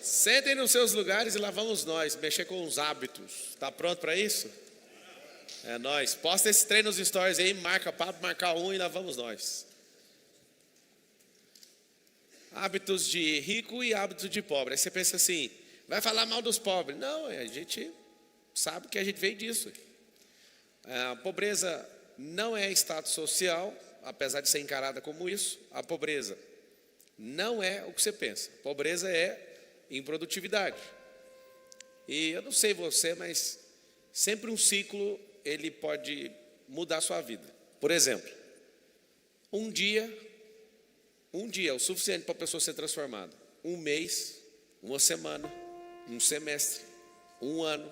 Sentem nos seus lugares e lá vamos nós, mexer com os hábitos. Está pronto para isso? É nós. Posta esse treino nos stories aí, marca papo, marcar um e lá vamos nós. Hábitos de rico e hábitos de pobre. Aí você pensa assim, vai falar mal dos pobres. Não, a gente sabe que a gente veio disso. A pobreza não é status social, apesar de ser encarada como isso. A pobreza não é o que você pensa. A pobreza é improdutividade. E eu não sei você, mas sempre um ciclo ele pode mudar a sua vida. Por exemplo, um dia é o suficiente para a pessoa ser transformada. Um mês, uma semana, um semestre, um ano,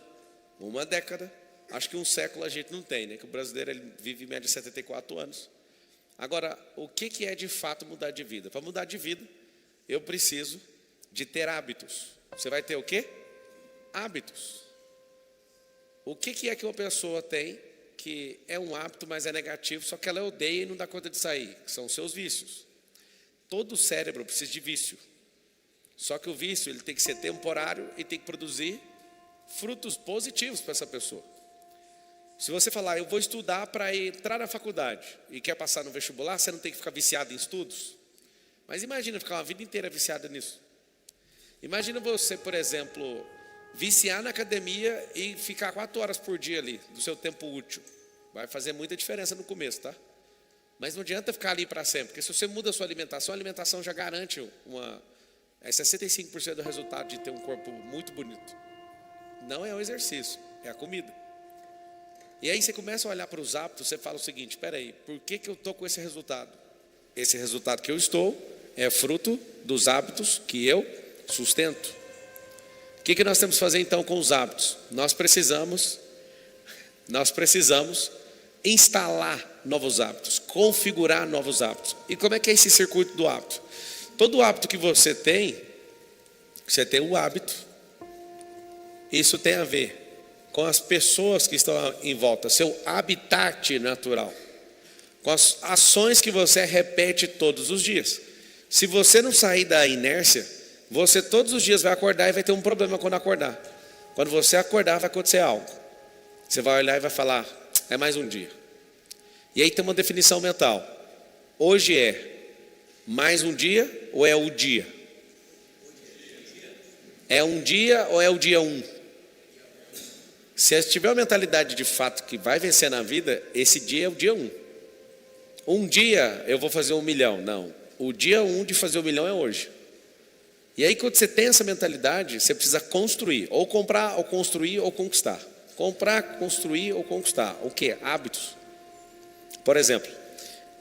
uma década. Acho que um século a gente não tem, né? Que o brasileiro ele vive em média 74 anos. Agora, o que é de fato mudar de vida? Para mudar de vida, eu preciso de ter hábitos. Você vai ter o quê? Hábitos. O que é que uma pessoa tem que é um hábito, mas é negativo, só que ela odeia e não dá conta de sair? Que são os seus vícios. Todo cérebro precisa de vício. Só que o vício ele tem que ser temporário e tem que produzir frutos positivos para essa pessoa. Se você falar, eu vou estudar para entrar na faculdade e quer passar no vestibular, você não tem que ficar viciado em estudos? Mas imagina ficar uma vida inteira viciado nisso. Imagina você, por exemplo, viciar na academia e ficar 4 horas por dia ali, do seu tempo útil. Vai fazer muita diferença no começo, tá? Mas não adianta ficar ali para sempre, porque se você muda a sua alimentação, a alimentação já garante 65% do resultado de ter um corpo muito bonito. Não é o exercício, é a comida. E aí você começa a olhar para os hábitos, você fala o seguinte, espera aí, por que eu estou com esse resultado? Esse resultado que eu estou é fruto dos hábitos que eu sustento. O que nós temos que fazer então com os hábitos? Nós precisamos instalar novos hábitos, configurar novos hábitos. E como é que é esse circuito do hábito? Todo hábito que você tem o hábito, isso tem a ver com as pessoas que estão em volta, seu habitat natural, com as ações que você repete todos os dias. Se você não sair da inércia, você todos os dias vai acordar e vai ter um problema quando acordar. Quando você acordar vai acontecer algo. Você vai olhar e vai falar, é mais um dia. E aí tem uma definição mental. Hoje é mais um dia ou é o dia? É um dia ou é o dia 1? Se tiver uma mentalidade de fato que vai vencer na vida, esse dia é o dia 1. Um dia eu vou fazer 1 milhão. Não, o dia 1 de fazer 1 milhão é hoje. E aí quando você tem essa mentalidade, você precisa construir. Ou comprar, ou construir, ou conquistar. Comprar, construir ou conquistar. O que? Hábitos. Por exemplo,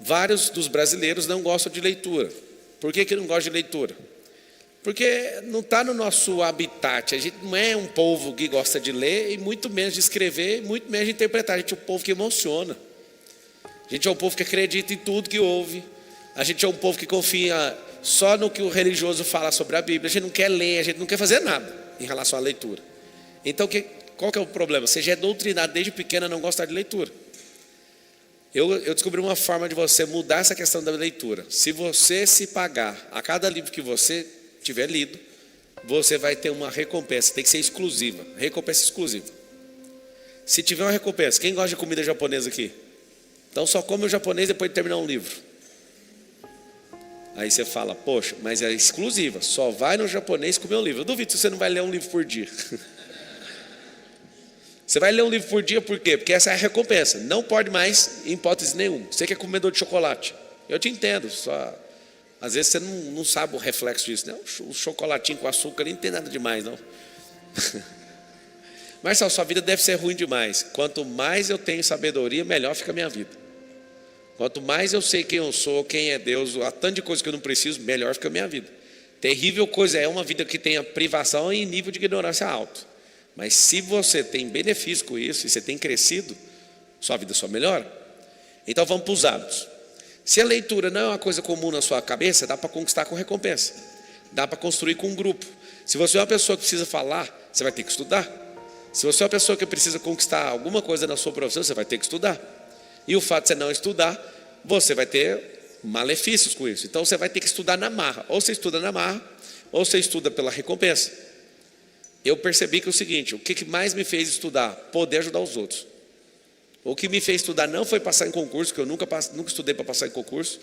vários dos brasileiros não gostam de leitura. Por que não gostam de leitura? Porque não está no nosso habitat. A gente não é um povo que gosta de ler, e muito menos de escrever, e muito menos de interpretar. A gente é um povo que emociona. A gente é um povo que acredita em tudo que ouve. A gente é um povo que confia só no que o religioso fala sobre a Bíblia. A gente não quer ler, a gente não quer fazer nada em relação à leitura. Então, qual que é o problema? Você já é doutrinado desde pequeno a não gostar de leitura. Eu descobri uma forma de você mudar essa questão da leitura. Se você se pagar a cada livro que você tiver lido, você vai ter uma recompensa. Tem que ser exclusiva, recompensa exclusiva. Se tiver uma recompensa, quem gosta de comida japonesa aqui? Então só come o japonês depois de terminar um livro. Aí você fala, poxa, mas é exclusiva, só vai no japonês comer um livro. Eu duvido se você não vai ler um livro por dia. Você vai ler um livro por dia por quê? Porque essa é a recompensa. Não pode mais, em hipótese nenhuma. Você que é comedor de chocolate, eu te entendo, só às vezes você não sabe o reflexo disso, né? O chocolatinho com açúcar não tem nada demais, não. Mas sua vida deve ser ruim demais. Quanto mais eu tenho sabedoria, melhor fica a minha vida. Quanto mais eu sei quem eu sou, quem é Deus, há tanto de coisa que eu não preciso, melhor fica a minha vida. Terrível coisa é uma vida que tenha privação e nível de ignorância alto. Mas se você tem benefício com isso, e você tem crescido, sua vida só melhora. Então vamos para os hábitos. Se a leitura não é uma coisa comum na sua cabeça, dá para conquistar com recompensa. Dá para construir com um grupo. Se você é uma pessoa que precisa falar, você vai ter que estudar. Se você é uma pessoa que precisa conquistar alguma coisa na sua profissão, você vai ter que estudar. E o fato de você não estudar, você vai ter malefícios com isso. Então você vai ter que estudar na marra. Ou você estuda na marra, ou você estuda pela recompensa. Eu percebi que é o seguinte, o que mais me fez estudar? Poder ajudar os outros. O que me fez estudar não foi passar em concurso, que eu nunca estudei para passar em concurso.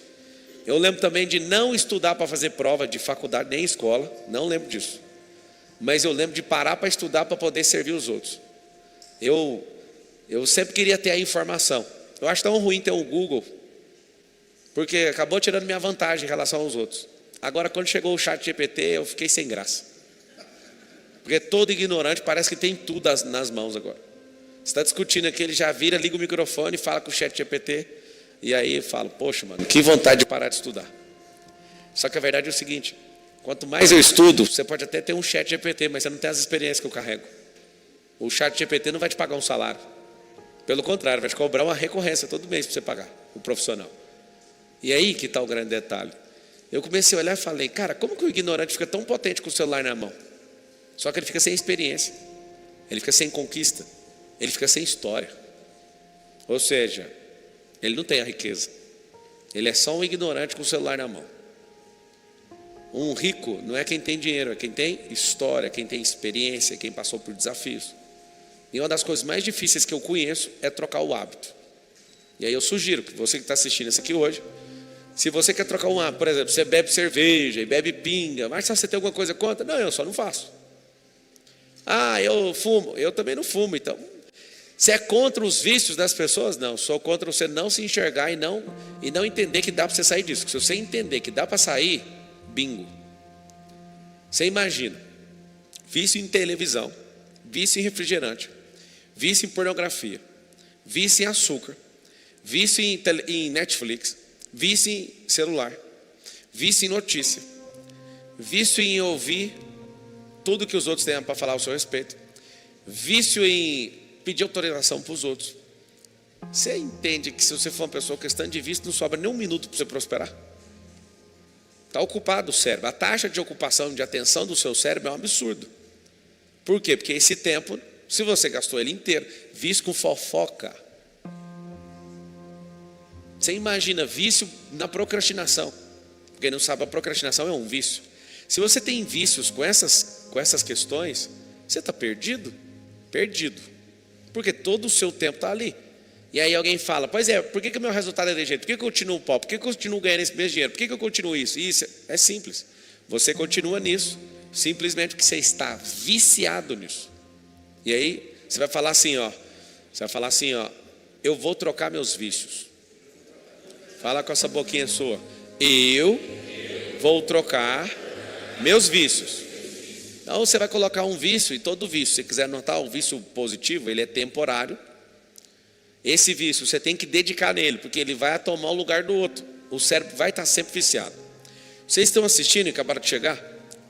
Eu lembro também de não estudar para fazer prova de faculdade nem escola, não lembro disso. Mas eu lembro de parar para estudar para poder servir os outros. Eu sempre queria ter a informação. Eu acho tão ruim ter um Google, porque acabou tirando minha vantagem em relação aos outros. Agora, quando chegou o ChatGPT, eu fiquei sem graça. Porque todo ignorante parece que tem tudo nas mãos agora. Você está discutindo aqui, ele já vira, liga o microfone, fala com o ChatGPT. E aí eu falo, poxa, mano, que vontade de parar de estudar. Só que a verdade é o seguinte, quanto mais eu estudo, você pode até ter um ChatGPT, mas você não tem as experiências que eu carrego. O ChatGPT não vai te pagar um salário. Pelo contrário, vai te cobrar uma recorrência todo mês para você pagar, o profissional. E aí que está o grande detalhe. Eu comecei a olhar e falei, cara, como que o ignorante fica tão potente com o celular na mão? Só que ele fica sem experiência, ele fica sem conquista, ele fica sem história. Ou seja, ele não tem a riqueza. Ele é só um ignorante com o celular na mão. Um rico não é quem tem dinheiro, é quem tem história, quem tem experiência, quem passou por desafios. E uma das coisas mais difíceis que eu conheço é trocar o hábito. E aí eu sugiro que você que está assistindo isso aqui hoje, se você quer trocar um hábito, por exemplo, você bebe cerveja e bebe pinga, mas se você tem alguma coisa contra? Não, eu só não faço. Ah, eu fumo, eu também não fumo, então. Você é contra os vícios das pessoas? Não, sou contra você não se enxergar e não entender que dá para você sair disso. Se você entender que dá para sair, bingo. Você imagina, vício em televisão, vício em refrigerante, vício em pornografia, vício em açúcar, vício em Netflix, vício em celular, vício em notícia, vício em ouvir tudo que os outros têm para falar ao seu respeito, vício em pedir autorização para os outros. Você entende que se você for uma pessoa questão de vício, não sobra nem um minuto para você prosperar? Está ocupado o cérebro. A taxa de ocupação de atenção do seu cérebro é um absurdo. Por quê? Porque esse tempo, se você gastou ele inteiro, vício com fofoca. Você imagina vício na procrastinação. Quem não sabe, a procrastinação é um vício. Se você tem vícios com essas questões, você está perdido? Perdido. Porque todo o seu tempo está ali. E aí alguém fala, pois é, por que o meu resultado é desse jeito? Por que eu continuo pobre? Por que eu continuo ganhando esse mesmo dinheiro? Por que eu continuo isso? Isso é simples. Você continua nisso, simplesmente porque você está viciado nisso. E aí você vai falar assim, ó. Você vai falar assim, ó. Eu vou trocar meus vícios. Fala com essa boquinha sua. Eu vou trocar meus vícios. Então você vai colocar um vício, e todo vício, se você quiser notar um vício positivo, ele é temporário. Esse vício você tem que dedicar nele, porque ele vai tomar o lugar do outro. O cérebro vai estar sempre viciado. Vocês estão assistindo e acabaram de chegar?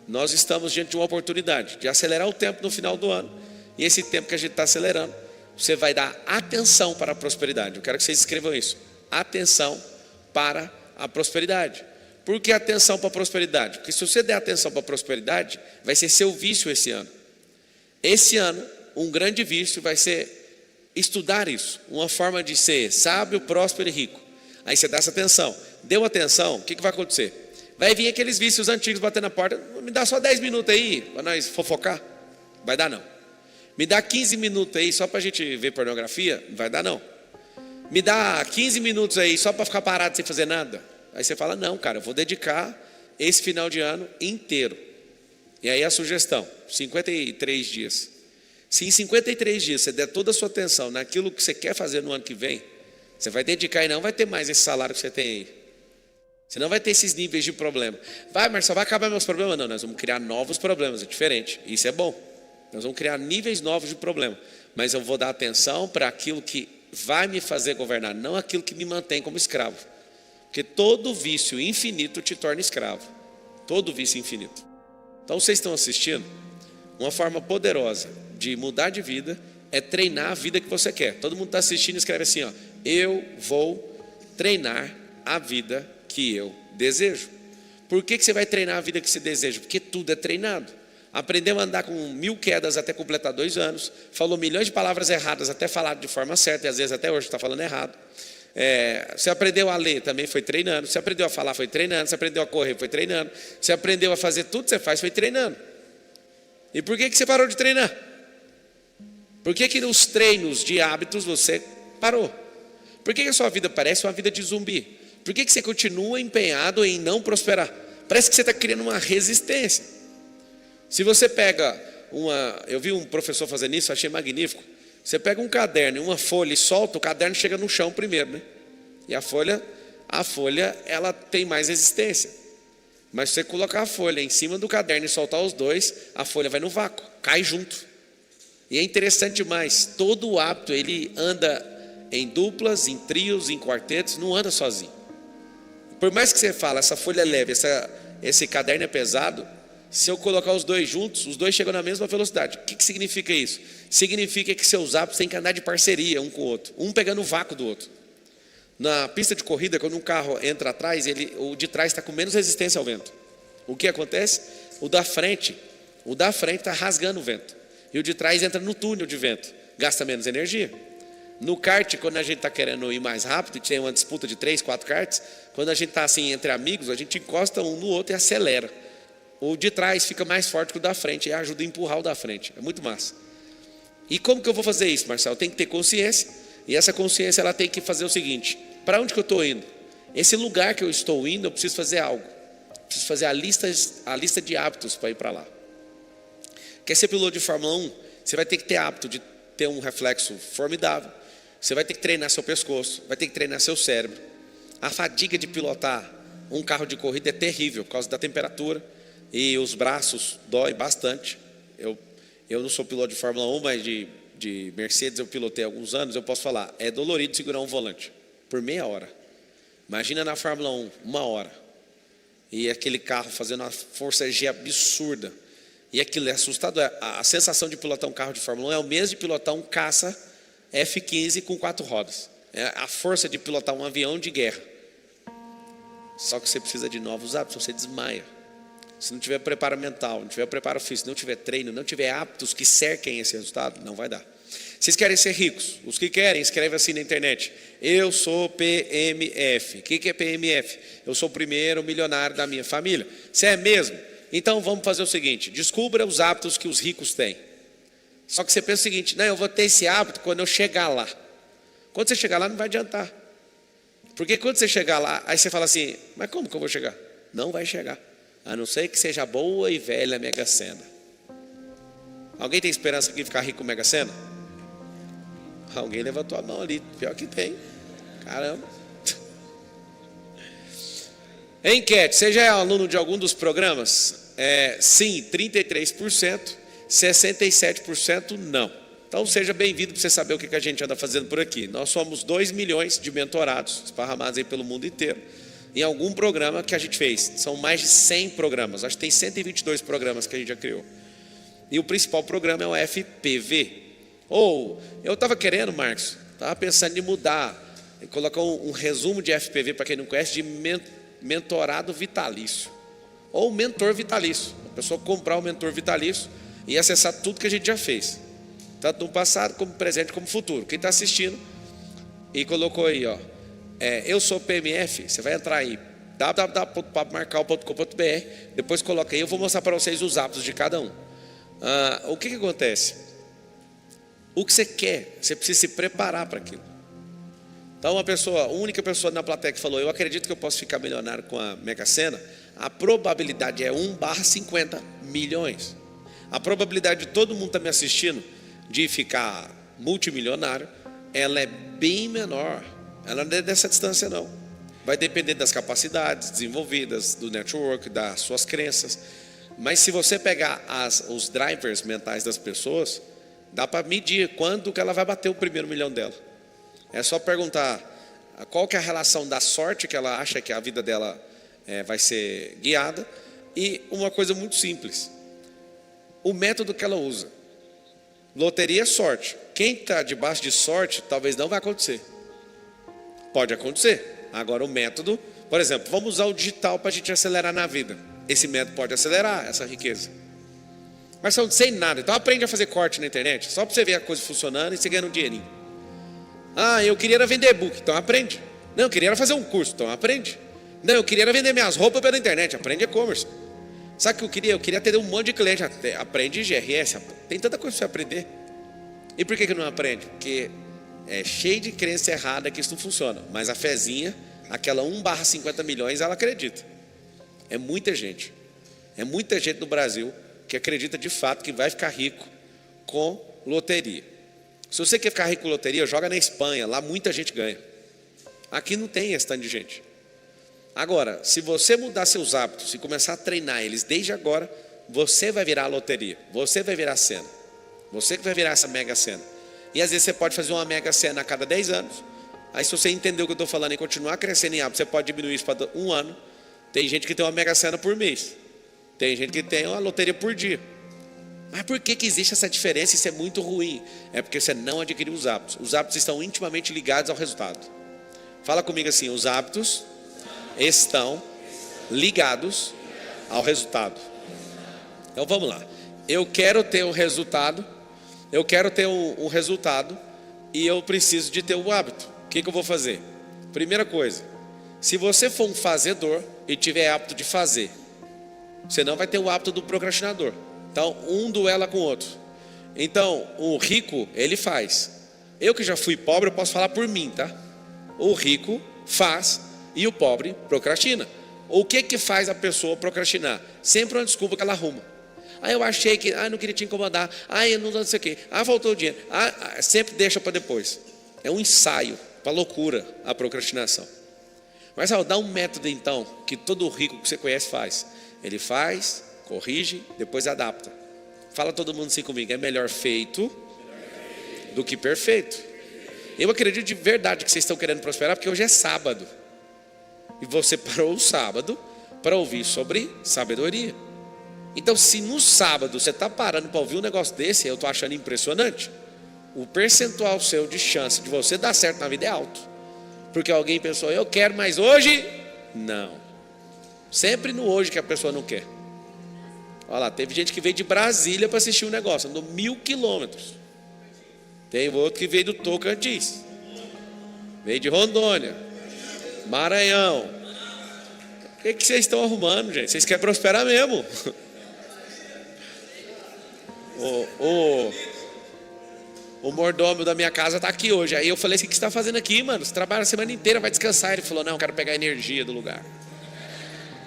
Nós estamos diante de uma oportunidade de acelerar o tempo no final do ano. E esse tempo que a gente está acelerando, você vai dar atenção para a prosperidade. Eu quero que vocês escrevam isso. Atenção para a prosperidade. Por que atenção para a prosperidade? Porque se você der atenção para a prosperidade, vai ser seu vício esse ano. Esse ano, um grande vício vai ser estudar isso. Uma forma de ser sábio, próspero e rico. Aí você dá essa atenção. Deu atenção, o que vai acontecer? Vai vir aqueles vícios antigos bater na porta. Me dá só 10 minutos aí para nós fofocar. Vai dar não. Me dá 15 minutos aí só para a gente ver pornografia. Vai dar não. Me dá 15 minutos aí só para ficar parado sem fazer nada. Aí você fala, não, cara, eu vou dedicar esse final de ano inteiro. E aí a sugestão, 53 dias. Se em 53 dias você der toda a sua atenção naquilo que você quer fazer no ano que vem, você vai dedicar e não vai ter mais esse salário que você tem aí. Você não vai ter esses níveis de problema. Vai, Marcelo, vai acabar meus problemas? Não, nós vamos criar novos problemas, é diferente. Isso é bom. Nós vamos criar níveis novos de problema. Mas eu vou dar atenção para aquilo que vai me fazer governar, não aquilo que me mantém como escravo. Porque todo vício infinito te torna escravo. Todo vício infinito. Então vocês estão assistindo? Uma forma poderosa de mudar de vida é treinar a vida que você quer. Todo mundo está assistindo e escreve assim, ó. Eu vou treinar a vida que eu desejo. Por que você vai treinar a vida que você deseja? Porque tudo é treinado. Aprendeu a andar com 1000 quedas até completar 2 anos. Falou milhões de palavras erradas até falar de forma certa. E às vezes até hoje está falando errado. Você aprendeu a ler, também foi treinando. Você aprendeu a falar, foi treinando. Você aprendeu a correr, foi treinando. Você aprendeu a fazer tudo que você faz, foi treinando. E por que você parou de treinar? Por que nos treinos de hábitos você parou? Por que a sua vida parece uma vida de zumbi? Por que você continua empenhado em não prosperar? Parece que você está criando uma resistência. Se você pega eu vi um professor fazendo isso, achei magnífico. Você pega um caderno e uma folha e solta, o caderno chega no chão primeiro, né? E a folha, ela tem mais resistência. Mas se você colocar a folha em cima do caderno e soltar os dois, a folha vai no vácuo, cai junto. E é interessante demais, todo o hábito, ele anda em duplas, em trios, em quartetos, não anda sozinho. Por mais que você fale, essa folha é leve, esse caderno é pesado, se eu colocar os dois juntos, os dois chegam na mesma velocidade. O que significa isso? Significa que seus hábitos têm que andar de parceria um com o outro, um pegando o vácuo do outro. Na pista de corrida, quando um carro entra atrás, o de trás está com menos resistência ao vento. O que acontece? O da frente está rasgando o vento. E o de trás entra no túnel de vento, gasta menos energia. No kart, quando a gente está querendo ir mais rápido, e tem uma disputa de 3, 4 karts, quando a gente está assim entre amigos, a gente encosta um no outro e acelera. O de trás fica mais forte que o da frente e ajuda a empurrar o da frente. É muito massa. E como que eu vou fazer isso, Marcelo? Eu tenho que ter consciência. E essa consciência ela tem que fazer o seguinte: para onde que eu estou indo? Esse lugar que eu estou indo, eu preciso fazer algo. Preciso fazer a lista de hábitos para ir para lá. Quer ser piloto de Fórmula 1? Você vai ter que ter hábito de ter um reflexo formidável. Você vai ter que treinar seu pescoço, vai ter que treinar seu cérebro. A fadiga de pilotar um carro de corrida é terrível por causa da temperatura. E os braços doem bastante. Eu não sou piloto de Fórmula 1, mas de Mercedes eu pilotei há alguns anos. Eu posso falar, é dolorido segurar um volante por meia hora. Imagina na Fórmula 1, 1 hora. E aquele carro fazendo uma força G absurda. E aquilo é assustador. A sensação de pilotar um carro de Fórmula 1 é o mesmo de pilotar um caça F-15 com 4 rodas. É a força de pilotar um avião de guerra. Só que você precisa de novos hábitos, você desmaia. Se não tiver preparo mental, não tiver preparo físico, não tiver treino, não tiver hábitos que cerquem esse resultado, não vai dar. Vocês querem ser ricos? Os que querem, escreve assim na internet: eu sou PMF. O que é PMF? Eu sou o primeiro milionário da minha família. Você é mesmo? Então vamos fazer o seguinte: descubra os hábitos que os ricos têm. Só que você pensa o seguinte: não, eu vou ter esse hábito quando eu chegar lá. Quando você chegar lá não vai adiantar. Porque quando você chegar lá, aí você fala assim: mas como que eu vou chegar? Não vai chegar. A não ser que seja boa e velha Mega Sena. Alguém tem esperança de ficar rico com Mega Sena? Alguém levantou a mão ali. Pior que tem. Caramba. Enquete: você já é aluno de algum dos programas? Sim, 33%. 67% não. Então seja bem-vindo para você saber o que a gente anda fazendo por aqui. Nós somos 2 milhões de mentorados esparramados aí pelo mundo inteiro, em algum programa que a gente fez. São mais de 100 programas, acho que tem 122 programas que a gente já criou. E o principal programa é o FPV. Eu estava querendo, Marcos, estava pensando em mudar, em colocar um resumo de FPV, para quem não conhece, de mentorado vitalício. Ou mentor vitalício. A pessoa comprar o mentor vitalício e acessar tudo que a gente já fez. Tanto no passado, como presente, como futuro. Quem está assistindo e colocou aí, eu sou PMF, você vai entrar aí, www.papomarcal.com.br, depois coloca aí, eu vou mostrar para vocês os hábitos de cada um. O que acontece? O que você quer, você precisa se preparar para aquilo. Então a única pessoa na plateia que falou: eu acredito que eu posso ficar milionário com a Mega Sena, a probabilidade é 1/50 milhões. A probabilidade de todo mundo estar me assistindo de ficar multimilionário, ela é bem menor. Ela não é dessa distância não. Vai depender das capacidades desenvolvidas, do network, das suas crenças. Mas se você pegar os drivers mentais das pessoas, dá para medir quando que ela vai bater o primeiro milhão dela. É só perguntar qual que é a relação da sorte que ela acha que a vida dela vai ser guiada, e uma coisa muito simples: o método que ela usa. Loteria é sorte. Quem está debaixo de sorte, talvez não vai acontecer. Pode acontecer. Agora o método, por exemplo, vamos usar o digital para a gente acelerar na vida. Esse método pode acelerar essa riqueza. Mas são sem nada. Então aprende a fazer corte na internet, só para você ver a coisa funcionando e você ganhando um dinheirinho. Ah, eu queria era vender e-book, então aprende. Não, eu queria era fazer um curso, então aprende. Não, eu queria era vender minhas roupas pela internet, aprende e-commerce. Sabe o que eu queria? Eu queria ter um monte de cliente, aprende GRS, tem tanta coisa para você aprender. E por que não aprende? Porque é cheio de crença errada que isso não funciona. Mas a fezinha, aquela 1/50 milhões, ela acredita. É muita gente no Brasil que acredita de fato que vai ficar rico com loteria. Se você quer ficar rico com loteria, joga na Espanha, lá muita gente ganha. Aqui não tem esse tanto de gente. Agora, se você mudar seus hábitos e começar a treinar eles desde agora, você vai virar a loteria, você vai virar a cena, você que vai virar essa mega cena. E às vezes você pode fazer uma mega cena a cada 10 anos. Aí se você entender o que eu estou falando e continuar crescendo em hábito, você pode diminuir isso para 1 ano. Tem gente que tem uma mega cena por mês, tem gente que tem uma loteria por dia. Mas por que existe essa diferença? Isso é muito ruim. É porque você não adquiriu os hábitos. Os hábitos estão intimamente ligados ao resultado. Fala comigo assim: os hábitos estão ligados ao resultado. Então vamos lá. Eu quero ter um resultado. Eu quero ter um resultado e eu preciso de ter um hábito. O que eu vou fazer? Primeira coisa, se você for um fazedor e tiver hábito de fazer, você não vai ter o hábito do procrastinador. Então um duela com o outro. Então o rico, ele faz. Eu que já fui pobre, eu posso falar por mim, tá? O rico faz e o pobre procrastina. O que faz a pessoa procrastinar? Sempre uma desculpa que ela arruma. Ah, eu achei que, não queria te incomodar. Eu não sei o quê. Faltou o dinheiro. Sempre deixa para depois. É um ensaio para loucura a procrastinação. Mas dá um método então que todo rico que você conhece faz. Ele faz, corrige, depois adapta. Fala todo mundo assim comigo: é melhor feito do que perfeito. Eu acredito de verdade que vocês estão querendo prosperar, porque hoje é sábado. E você parou o sábado para ouvir sobre sabedoria. Então, se no sábado você está parando para ouvir um negócio desse, eu estou achando impressionante. O percentual seu de chance de você dar certo na vida é alto. Porque alguém pensou: eu quero, mas hoje não. Sempre no hoje que a pessoa não quer. Olha lá, teve gente que veio de Brasília para assistir um negócio, andou 1000 quilômetros. Tem outro que veio do Tocantins, veio de Rondônia, Maranhão. O que vocês estão arrumando, gente? Vocês querem prosperar mesmo? O mordomo da minha casa está aqui hoje. Aí eu falei assim: o que você está fazendo aqui, mano? Você trabalha a semana inteira, vai descansar. Ele falou: não, eu quero pegar a energia do lugar.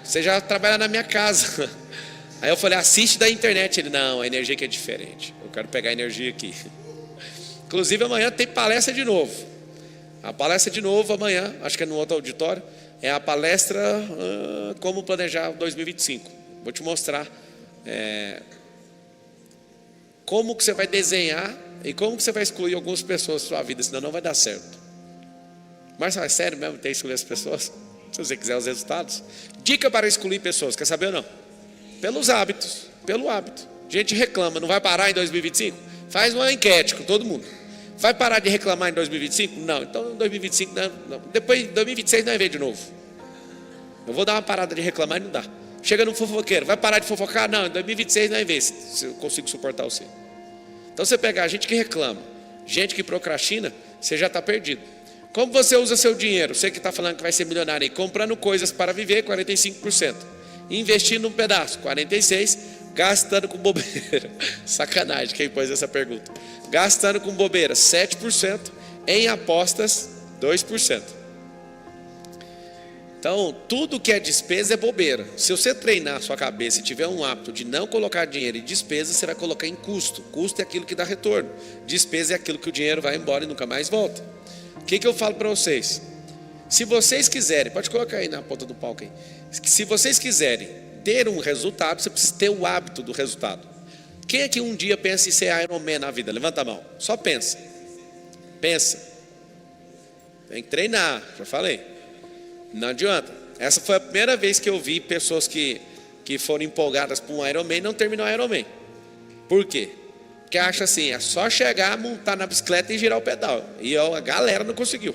Você já trabalha na minha casa. Aí eu falei: assiste da internet. Ele: não, a energia aqui é diferente, eu quero pegar a energia aqui. Inclusive amanhã tem palestra de novo. A palestra de novo amanhã, acho que é no outro auditório. É a palestra como planejar 2025. Vou te mostrar como que você vai desenhar e como que você vai excluir algumas pessoas da sua vida, senão não vai dar certo. Mas é sério mesmo, tem que excluir as pessoas? Se você quiser os resultados. Dica para excluir pessoas, quer saber ou não? Pelos hábitos, pelo hábito. Gente reclama, não vai parar em 2025? Faz uma enquete com todo mundo. Vai parar de reclamar em 2025? Não, então em 2025 não. Depois em 2026 não vai ver de novo. Eu vou dar uma parada de reclamar e não dá. Chega no fofoqueiro, vai parar de fofocar? Não, em 2026 não vai ver se eu consigo suportar você. Então você pegar gente que reclama, gente que procrastina, você já está perdido. Como você usa seu dinheiro? Você que está falando que vai ser milionário aí, comprando coisas para viver, 45%. Investindo um pedaço, 46%. Gastando com bobeira. Sacanagem quem pôs essa pergunta. Gastando com bobeira, 7%. Em apostas, 2%. Então, tudo que é despesa é bobeira. Se você treinar a sua cabeça e tiver um hábito de não colocar dinheiro em despesa, você vai colocar em custo. Custo é aquilo que dá retorno. Despesa é aquilo que o dinheiro vai embora e nunca mais volta. O que eu falo para vocês? Se vocês quiserem, pode colocar aí na ponta do palco aí. Se vocês quiserem ter um resultado, você precisa ter o hábito do resultado. Quem é que um dia pensa em ser Iron Man na vida? Levanta a mão. Só pensa. Pensa. Tem que treinar, já falei. Não adianta. Essa foi a primeira vez que eu vi pessoas que foram empolgadas por um Iron Man e não terminou o Iron Man. Por quê? Porque acha assim, é só chegar, montar na bicicleta e girar o pedal. E a galera não conseguiu.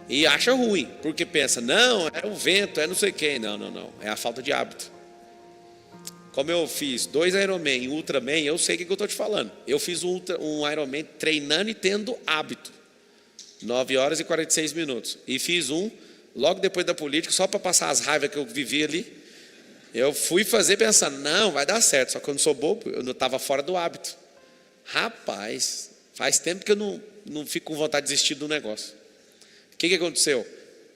E acha ruim, porque pensa: não, é o vento, é não sei quem. Não. É a falta de hábito. Como eu fiz 2 Ironman e Ultraman, eu sei o que eu estou te falando. Eu fiz um Ironman treinando e tendo hábito. 9 horas e 46 minutos. E fiz um logo depois da política, só para passar as raivas que eu vivi ali. Eu fui fazer pensando, não, vai dar certo. Só que eu não sou bobo, eu não estava fora do hábito. Rapaz, faz tempo que eu não fico com vontade de desistir do negócio. O que aconteceu?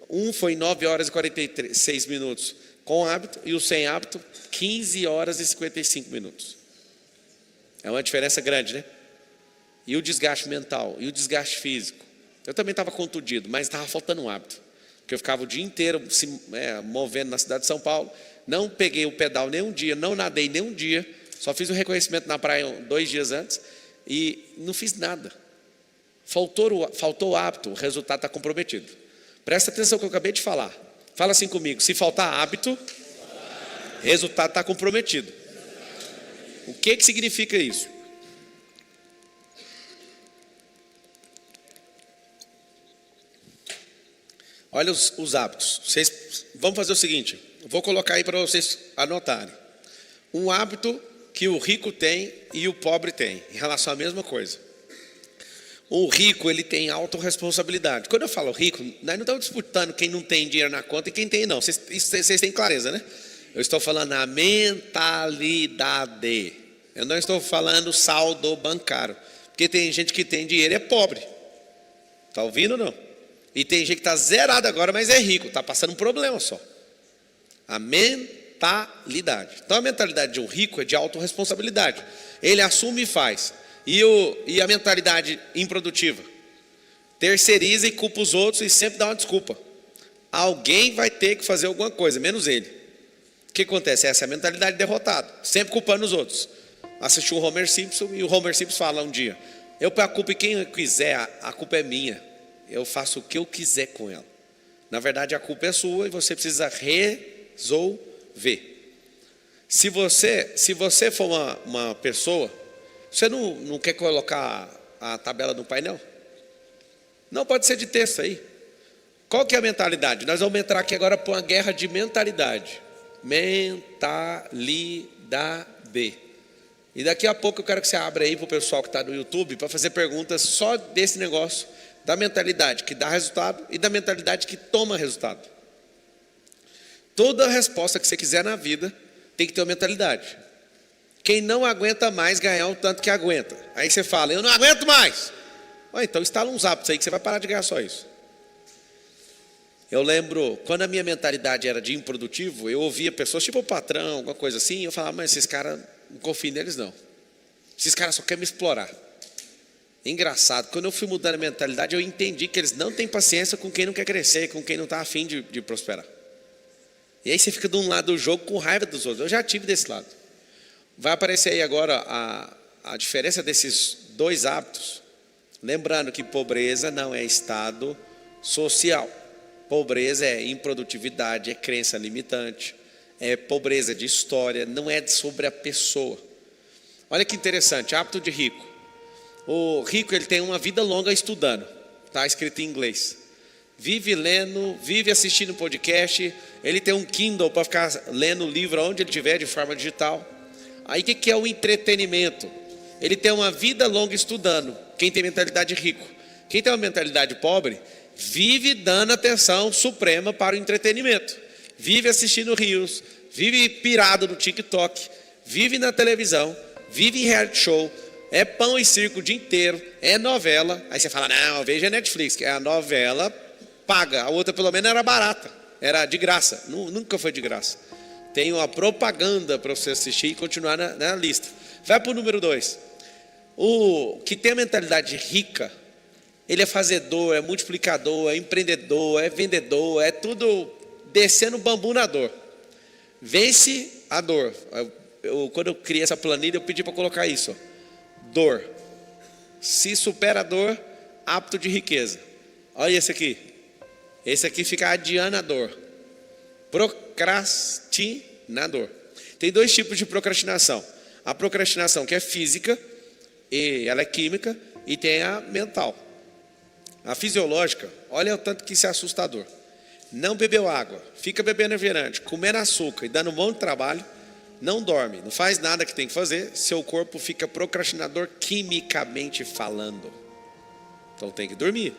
Um foi 9 horas e 46 minutos com hábito, e o sem hábito, 15 horas e 55 minutos. É uma diferença grande, né? E o desgaste mental, e o desgaste físico. Eu também estava contundido, mas estava faltando um hábito. Porque eu ficava o dia inteiro se movendo na cidade de São Paulo. Não peguei o pedal nem um dia, não nadei nem um dia. Só fiz um reconhecimento na praia 2 dias antes. E não fiz nada. Faltou o hábito, o resultado está comprometido. Presta atenção no que eu acabei de falar. Fala assim comigo, se faltar hábito, resultado está comprometido. O que significa isso? Olha os hábitos. Vamos fazer o seguinte, vou colocar aí para vocês anotarem. Um hábito que o rico tem e o pobre tem, em relação à mesma coisa. O rico, ele tem autorresponsabilidade. Quando eu falo rico, nós não estamos disputando quem não tem dinheiro na conta e quem tem não. Vocês têm clareza, né? Eu estou falando a mentalidade. Eu não estou falando saldo bancário. Porque tem gente que tem dinheiro e é pobre. Está ouvindo ou não? E tem gente que está zerado agora, mas é rico. Está passando um problema só. A mentalidade. Então a mentalidade de um rico é de autorresponsabilidade. Ele assume e faz. E a mentalidade improdutiva? Terceiriza e culpa os outros e sempre dá uma desculpa. Alguém vai ter que fazer alguma coisa, menos ele. O que acontece? Essa é a mentalidade derrotada, sempre culpando os outros. Assistiu o Homer Simpson e o Homer Simpson fala um dia: eu ponho a culpa em quem eu quiser, a culpa é minha. Eu faço o que eu quiser com ela. Na verdade, a culpa é sua e você precisa resolver. Se você for uma pessoa, você não quer colocar a tabela no painel? Não, pode ser de texto aí. Qual que é a mentalidade? Nós vamos entrar aqui agora para uma guerra de mentalidade. Mentalidade. E daqui a pouco eu quero que você abra aí para o pessoal que está no YouTube para fazer perguntas só desse negócio, da mentalidade que dá resultado e da mentalidade que toma resultado. Toda resposta que você quiser na vida tem que ter uma mentalidade. Quem não aguenta mais ganhar o tanto que aguenta. Aí você fala, eu não aguento mais. Então instala uns hábitos aí que você vai parar de ganhar só isso. Eu lembro, quando a minha mentalidade era de improdutivo, eu ouvia pessoas, tipo o patrão, alguma coisa assim, eu falava, mas esses caras, não confio neles não. Esses caras só querem me explorar. Engraçado, quando eu fui mudando a mentalidade, eu entendi que eles não têm paciência com quem não quer crescer, com quem não está afim de prosperar. E aí você fica de um lado do jogo com raiva dos outros. Eu já tive desse lado. Vai aparecer aí agora a diferença desses dois hábitos. Lembrando que pobreza não é estado social. Pobreza é improdutividade, é crença limitante, é pobreza de história, não é sobre a pessoa. Olha que interessante, hábito de rico. O rico, ele tem uma vida longa estudando. Está escrito em inglês. Vive lendo, vive assistindo podcast. Ele tem um Kindle para ficar lendo o livro onde ele estiver de forma digital. Aí o que é o entretenimento? Ele tem uma vida longa estudando. Quem tem mentalidade rico. Quem tem uma mentalidade pobre, vive dando atenção suprema para o entretenimento. Vive assistindo reels, vive pirado no TikTok, vive na televisão, vive em reality show, é pão e circo o dia inteiro, é novela. Aí você fala, não, veja a Netflix, que é a novela paga. A outra pelo menos era barata, era de graça, nunca foi de graça. Tem uma propaganda para você assistir e continuar na lista. Vai para o número 2. O que tem a mentalidade rica, ele é fazedor, é multiplicador, é empreendedor, é vendedor, é tudo descendo bambu na dor. Vence a dor. Quando eu criei essa planilha, eu pedi para colocar isso. Dor. Se supera a dor, hábito de riqueza. Olha esse aqui. Esse aqui fica adiando a dor. Procrastinador. Tem 2 tipos de procrastinação. A procrastinação que é física, e ela é química, e tem a mental. A fisiológica, olha o tanto que isso é assustador. Não bebeu água, fica bebendo refrigerante, comendo açúcar e dando um monte de trabalho, não dorme, não faz nada que tem que fazer, seu corpo fica procrastinador quimicamente falando. Então tem que dormir.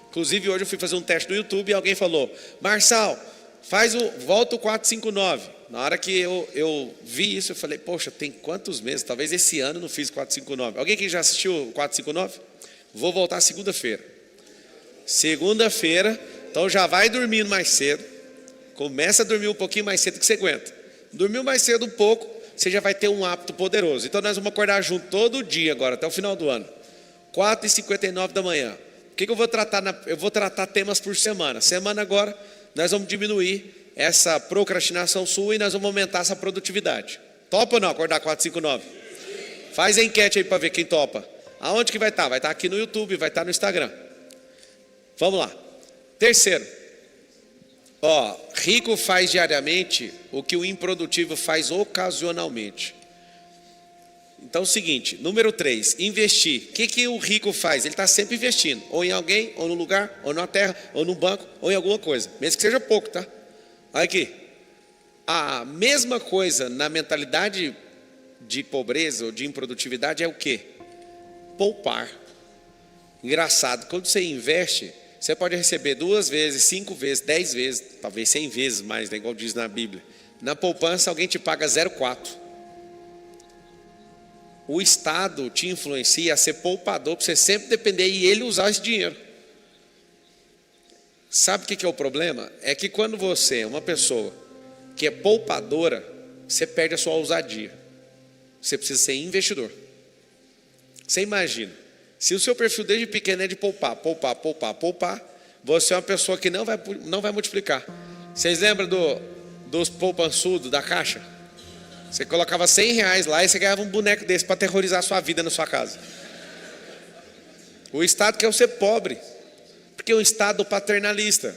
Inclusive hoje eu fui fazer um teste no YouTube e alguém falou: Marçal, volta o 459. Na hora que eu vi isso, eu falei: poxa, tem quantos meses? Talvez esse ano eu não fiz 459. Alguém que já assistiu o 459? Vou voltar segunda-feira. Segunda-feira, então já vai dormindo mais cedo. Começa a dormir um pouquinho mais cedo que você aguenta. Dormiu mais cedo um pouco, você já vai ter um hábito poderoso. Então nós vamos acordar junto todo dia agora, até o final do ano. 4h59 da manhã. O que eu vou tratar? Eu vou tratar temas por semana. Semana agora, nós vamos diminuir essa procrastinação sua e nós vamos aumentar essa produtividade. Topa ou não acordar 4h59? Faz a enquete aí para ver quem topa. Aonde que vai estar? Vai estar aqui no YouTube, vai estar no Instagram. Vamos lá. Terceiro. Rico faz diariamente o que o improdutivo faz ocasionalmente. Então é o seguinte, número 3, investir. O que o rico faz? Ele está sempre investindo, ou em alguém, ou no lugar, ou na terra, ou no banco, ou em alguma coisa, mesmo que seja pouco, tá? Olha aqui, a mesma coisa na mentalidade de pobreza ou de improdutividade é o quê? Poupar. Engraçado, quando você investe, você pode receber 2 vezes, 5 vezes, 10 vezes, talvez 100 vezes mais, né, igual diz na Bíblia. Na poupança alguém te paga 0,4. O Estado te influencia a ser poupador, para você sempre depender e ele usar esse dinheiro. Sabe o que é o problema? É que quando você é uma pessoa que é poupadora, você perde a sua ousadia. Você precisa ser investidor. Você imagina, se o seu perfil desde pequeno é de poupar, você é uma pessoa que não vai multiplicar. Vocês lembram dos poupançudos da Caixa? Você colocava R$100 lá e você ganhava um boneco desse para aterrorizar a sua vida na sua casa. O Estado quer você pobre, porque é um Estado paternalista.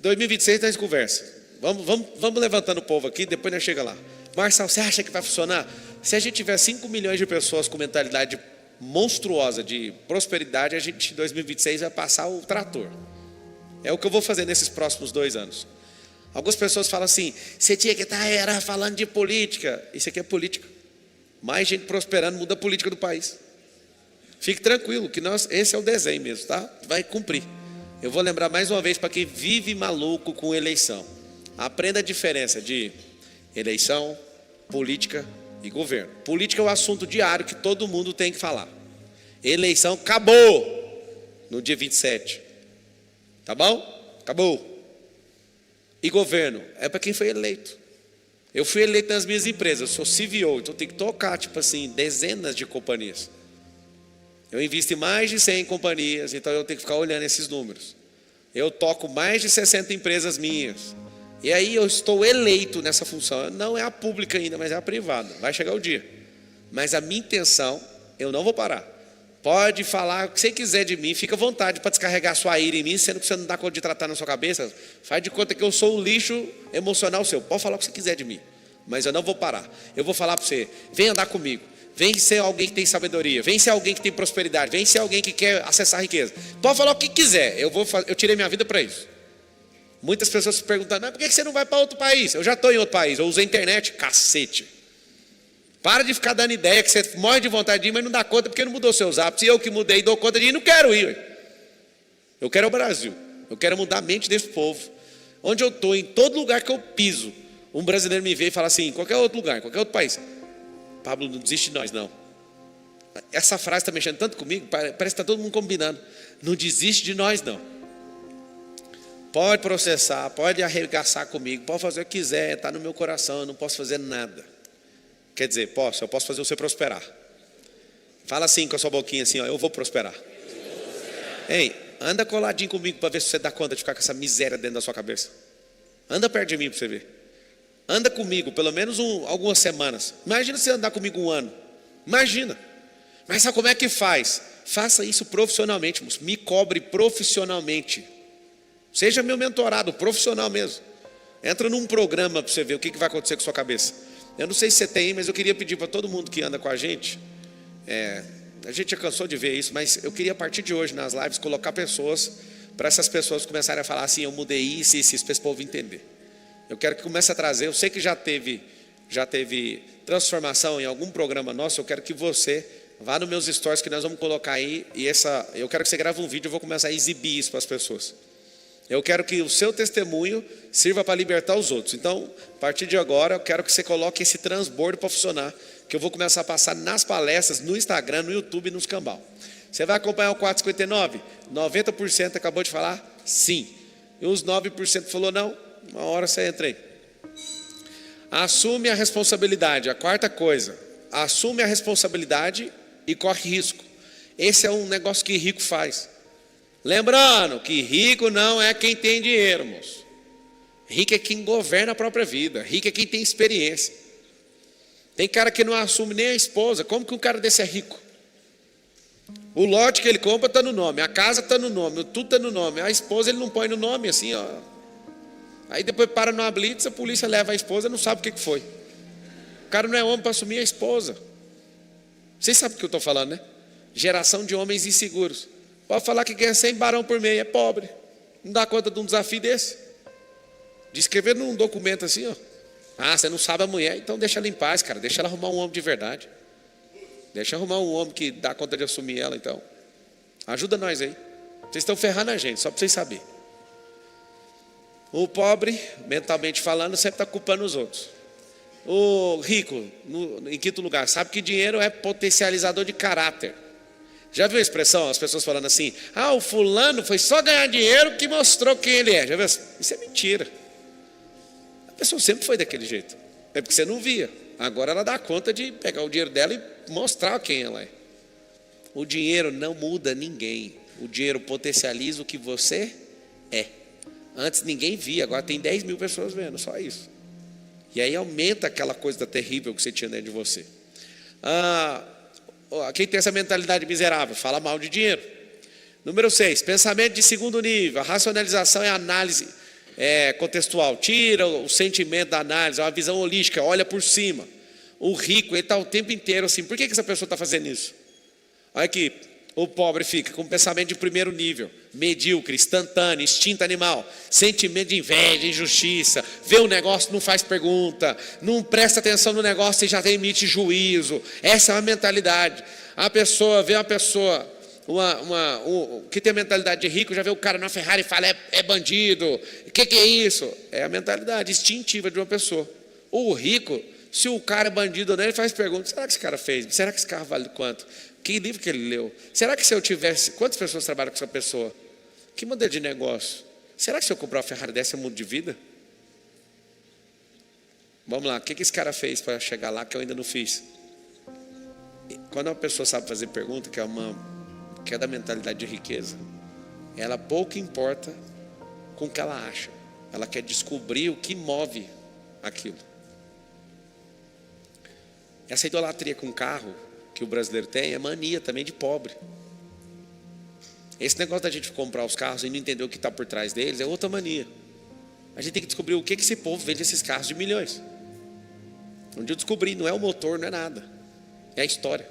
2026 nós conversa. Vamos levantando o povo aqui, depois nós chega lá. Marçal, você acha que vai funcionar? Se a gente tiver 5 milhões de pessoas com mentalidade monstruosa de prosperidade, a gente em 2026 vai passar o trator. É o que eu vou fazer nesses próximos 2 anos. Algumas pessoas falam assim: você tinha que estar falando de política. Isso aqui é política. Mais gente prosperando muda a política do país. Fique tranquilo que esse é o desenho mesmo, tá? Vai cumprir. Eu vou lembrar mais uma vez para quem vive maluco com eleição. Aprenda a diferença de eleição, política e governo. Política é o assunto diário que todo mundo tem que falar. Eleição acabou no dia 27. Tá bom? Acabou. E governo é para quem foi eleito. Eu fui eleito nas minhas empresas, eu sou CVO, então eu tenho que tocar, dezenas de companhias. Eu invisto em mais de 100 companhias, então eu tenho que ficar olhando esses números. Eu toco mais de 60 empresas minhas. E aí eu estou eleito nessa função. Não é a pública ainda, mas é a privada. Vai chegar o dia. Mas a minha intenção, eu não vou parar. Pode falar o que você quiser de mim, fica à vontade para descarregar sua ira em mim, sendo que você não dá conta de tratar na sua cabeça. Faz de conta que eu sou o lixo emocional seu. Pode falar o que você quiser de mim, mas eu não vou parar. Eu vou falar para você: vem andar comigo, vem ser alguém que tem sabedoria, vem ser alguém que tem prosperidade, vem ser alguém que quer acessar a riqueza. Pode falar o que quiser, eu tirei minha vida para isso. Muitas pessoas se perguntam: mas por que você não vai para outro país? Eu já estou em outro país, eu uso a internet, cacete. Para de ficar dando ideia que você morre de vontade de ir, mas não dá conta porque não mudou seus hábitos. E eu que mudei, dou conta de ir, não quero ir. Eu quero o Brasil. Eu quero mudar a mente desse povo. Onde eu estou, em todo lugar que eu piso, um brasileiro me vê e fala assim: em qualquer outro lugar, em qualquer outro país: Pablo, não desiste de nós não. Essa frase está mexendo tanto comigo, parece que está todo mundo combinando. Não desiste de nós não. Pode processar, pode arregaçar comigo, pode fazer o que quiser, está no meu coração, eu não posso fazer nada. Quer dizer, eu posso fazer você prosperar. Fala assim com a sua boquinha assim, eu vou prosperar. Ei, anda coladinho comigo para ver se você dá conta de ficar com essa miséria dentro da sua cabeça. Anda perto de mim para você ver. Anda comigo pelo menos algumas semanas. Imagina você andar comigo 1 ano. Imagina. Mas sabe como é que faz? Faça isso profissionalmente, moço. Me cobre profissionalmente. Seja meu mentorado, profissional mesmo. Entra num programa para você ver o que vai acontecer com a sua cabeça. Eu não sei se você tem, mas eu queria pedir para todo mundo que anda com a gente, a gente já cansou de ver isso, mas eu queria a partir de hoje nas lives colocar pessoas, para essas pessoas começarem a falar assim: eu mudei isso, para esse povo entender. Eu quero que comece a trazer, eu sei que já teve transformação em algum programa nosso, eu quero que você vá nos meus stories que nós vamos colocar aí. E eu quero que você grave um vídeo, eu vou começar a exibir isso para as pessoas. Eu quero que o seu testemunho sirva para libertar os outros. Então, a partir de agora, eu quero que você coloque esse transbordo para funcionar, que eu vou começar a passar nas palestras, no Instagram, no YouTube e nos cambal. Você vai acompanhar o 459? 90% acabou de falar sim. E os 9% falou não. Uma hora você entra aí. Assume a responsabilidade. A quarta coisa. Assume a responsabilidade e corre risco. Esse é um negócio que rico faz. Lembrando que rico não é quem tem dinheiro, moço. Rico é quem governa a própria vida. Rico é quem tem experiência. Tem cara que não assume nem a esposa. Como que um cara desse é rico? O lote que ele compra está no nome, a casa está no nome, tudo está no nome. A esposa ele não põe no nome, assim, ó. Aí depois para numa blitz, a polícia leva a esposa, não sabe o que foi. O cara não é homem para assumir a esposa. Vocês sabem o que eu estou falando, né? Geração de homens inseguros. Pode falar que ganha 100 barão por mês, é pobre. Não dá conta de um desafio desse. De escrever num documento assim, ó. Ah, você não sabe a mulher, então deixa ela em paz, cara. Deixa ela arrumar um homem de verdade. Deixa arrumar um homem que dá conta de assumir ela, então. Ajuda nós aí. Vocês estão ferrando a gente, só para vocês saberem. O pobre, mentalmente falando, sempre está culpando os outros. O rico, em quinto lugar, sabe que dinheiro é potencializador de caráter. Já viu a expressão, as pessoas falando assim: ah, o fulano foi só ganhar dinheiro que mostrou quem ele é. Já viu? Isso é mentira. A pessoa sempre foi daquele jeito. É porque você não via. Agora ela dá conta de pegar o dinheiro dela e mostrar quem ela é. O dinheiro não muda ninguém. O dinheiro potencializa o que você é. Antes ninguém via, agora tem 10 mil pessoas vendo, só isso. E aí aumenta aquela coisa terrível que você tinha dentro de você. Quem tem essa mentalidade miserável, fala mal de dinheiro. Número 6, pensamento de segundo nível. A racionalização é a análise contextual. Tira o sentimento da análise, é uma visão holística, olha por cima. O rico, ele está o tempo inteiro assim, por que essa pessoa está fazendo isso? Olha aqui, o pobre fica com pensamento de primeiro nível, medíocre, instantâneo, instinto animal, sentimento de inveja, injustiça, vê o negócio, não faz pergunta, não presta atenção no negócio e já emite juízo. Essa é uma mentalidade. A pessoa, vê uma pessoa que tem a mentalidade de rico, já vê o cara na Ferrari e fala, é bandido. O que é isso? É a mentalidade instintiva de uma pessoa. O rico, se o cara é bandido ou não, ele faz perguntas: será que esse cara fez? Será que esse carro vale quanto? Que livro que ele leu? Será que se eu tivesse... Quantas pessoas trabalham com essa pessoa? Que modelo de negócio? Será que se eu comprar uma Ferrari dessa eu mudo de vida? Vamos lá, o que esse cara fez para chegar lá que eu ainda não fiz? Quando uma pessoa sabe fazer pergunta, que é da mentalidade de riqueza, ela pouco importa com o que ela acha. Ela quer descobrir o que move aquilo. Essa idolatria com carro que o brasileiro tem é mania também de pobre. Esse negócio da gente comprar os carros e não entender o que está por trás deles é outra mania. A gente tem que descobrir o que esse povo vende esses carros de milhões. Onde eu descobri, não é o motor, não é nada, é a história.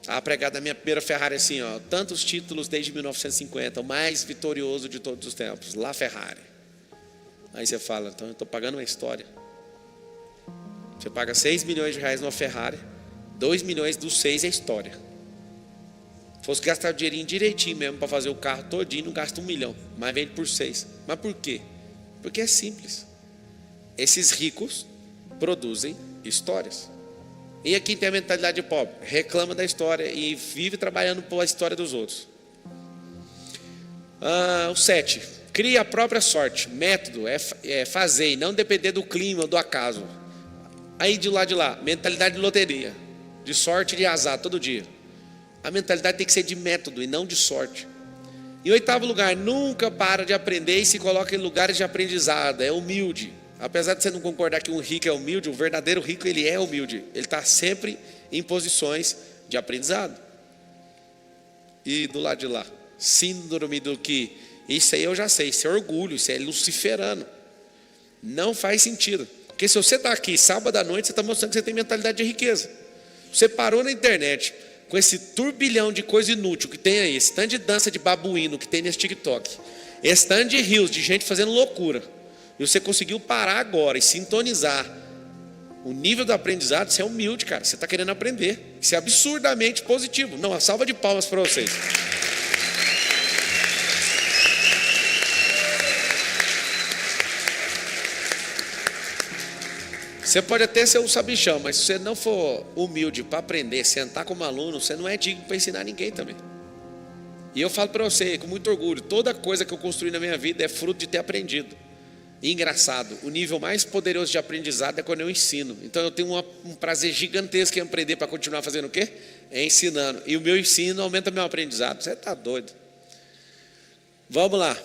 A pregada da minha primeira Ferrari assim, ó, tantos títulos desde 1950, o mais vitorioso de todos os tempos, La Ferrari. Aí você fala, então eu estou pagando uma história. Você paga 6 milhões de reais numa Ferrari, 2 milhões dos 6 é história. Fosse gastar o dinheirinho direitinho mesmo para fazer o carro todinho, não gasta 1 milhão, mas vende por 6. Mas por quê? Porque é simples. Esses ricos produzem histórias. E aqui tem a mentalidade de pobre, reclama da história e vive trabalhando pela história dos outros. O 7, cria a própria sorte. Método é fazer e não depender do clima, do acaso. Aí de lá, mentalidade de loteria, de sorte e de azar todo dia. A mentalidade tem que ser de método e não de sorte. Em 8º lugar, nunca para de aprender e se coloca em lugares de aprendizado, é humilde. Apesar de você não concordar que um rico é humilde, o verdadeiro rico ele é humilde. Ele está sempre em posições de aprendizado. E do lado de lá, síndrome do que, isso aí eu já sei, isso é orgulho, isso é luciferano. Não faz sentido. Porque se você está aqui sábado à noite, você está mostrando que você tem mentalidade de riqueza. Você parou na internet com esse turbilhão de coisa inútil que tem aí, esse tanto de dança de babuíno que tem nesse TikTok, esse tanto de rios, de gente fazendo loucura, e você conseguiu parar agora e sintonizar O nível do aprendizado, você é humilde, cara. Você está querendo aprender. Isso é absurdamente positivo. Não, uma salva de palmas para vocês. Você pode até ser um sabichão, mas se você não for humilde para aprender, sentar como aluno, você não é digno para ensinar ninguém também. E eu falo para você com muito orgulho, toda coisa que eu construí na minha vida é fruto de ter aprendido. E engraçado, o nível mais poderoso de aprendizado é quando eu ensino. Então eu tenho um prazer gigantesco em aprender para continuar fazendo o quê? É ensinando. E o meu ensino aumenta meu aprendizado. Você está doido. Vamos lá.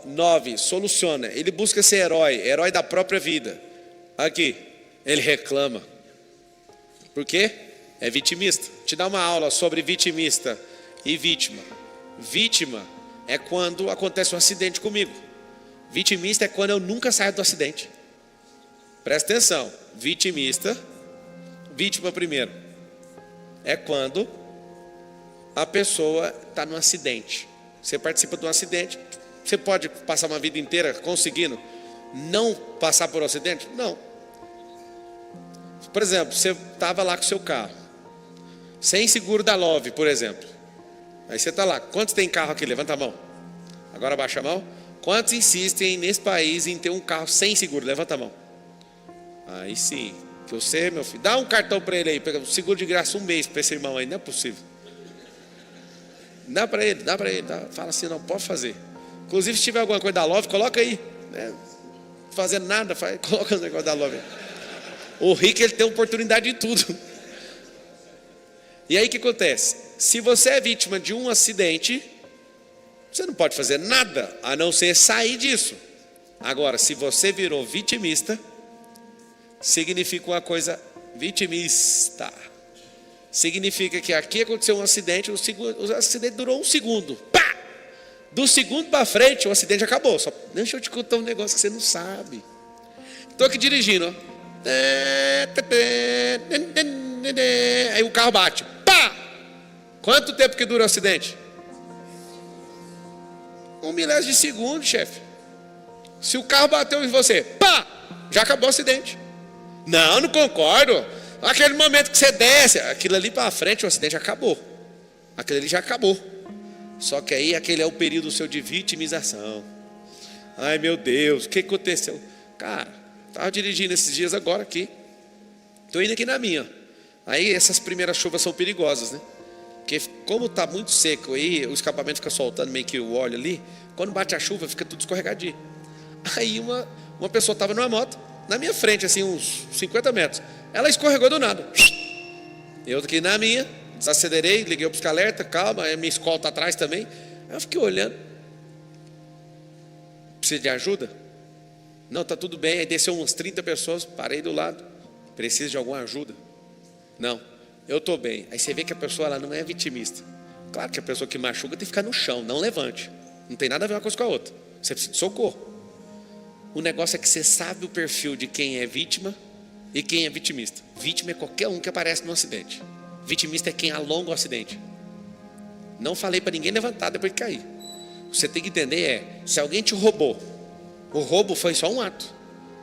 9, soluciona. Ele busca ser herói da própria vida. Aqui, ele reclama. Por quê? É vitimista. Te dá uma aula sobre vitimista e vítima. Vítima é quando acontece um acidente comigo. Vitimista é quando eu nunca saio do acidente. Presta atenção. Vitimista, vítima primeiro, é quando a pessoa está num acidente. Você participa de um acidente. Você pode passar uma vida inteira conseguindo não passar por um acidente? Não. Por exemplo, você estava lá com o seu carro, sem seguro da Love, por exemplo. Aí você está lá. Quantos tem carro aqui? Levanta a mão. Agora abaixa a mão. Quantos insistem nesse país em ter um carro sem seguro? Levanta a mão. Aí sim. Que você, meu filho, dá um cartão para ele aí, pega um seguro de graça 1 mês para esse irmão aí. Não é possível. Dá para ele. Fala assim, não, pode fazer. Inclusive, se tiver alguma coisa da Love, coloca aí. Fazendo nada, coloca o negócio da Love. O rico, ele tem oportunidade de tudo. E aí o que acontece? Se você é vítima de um acidente, você não pode fazer nada a não ser sair disso. Agora, se você virou vitimista, significa uma coisa vitimista. Significa que aqui aconteceu um acidente, o acidente durou 1 segundo. Pá! Do segundo para frente, o acidente acabou. Só deixa eu te contar um negócio que você não sabe. Estou aqui dirigindo, ó. Aí o carro bate. Pá! Quanto tempo que dura o acidente? 1 milésimo de segundo, chefe. Se o carro bateu em você, pá! Já acabou o acidente. Não concordo. Aquele momento que você desce, aquilo ali para frente, o acidente acabou. Aquilo ali já acabou. Só que aí aquele é o período seu de vitimização. Ai meu Deus, o que aconteceu? Cara, estava dirigindo esses dias agora aqui. Estou indo aqui na minha. Aí essas primeiras chuvas são perigosas, né? Porque como está muito seco aí, o escapamento fica soltando meio que o óleo ali. Quando bate a chuva, fica tudo escorregadinho. Aí uma pessoa estava numa moto, na minha frente, assim, uns 50 metros. Ela escorregou do nada. Eu aqui na minha, desacelerei, liguei o pisca-alerta, calma, a minha escola está atrás também. Aí eu fiquei olhando. Precisa de ajuda? Não, está tudo bem. Aí desceu umas 30 pessoas, parei do lado. Precisa de alguma ajuda? Não, eu estou bem. Aí você vê que a pessoa ela não é vitimista. Claro que a pessoa que machuca tem que ficar no chão, não levante. Não tem nada a ver uma coisa com a outra. Você precisa de socorro. O negócio é que você sabe o perfil de quem é vítima e quem é vitimista. Vítima é qualquer um que aparece no acidente. Vitimista é quem alonga o acidente. Não falei para ninguém levantar depois de cair. Você tem que entender se alguém te roubou, o roubo foi só um ato.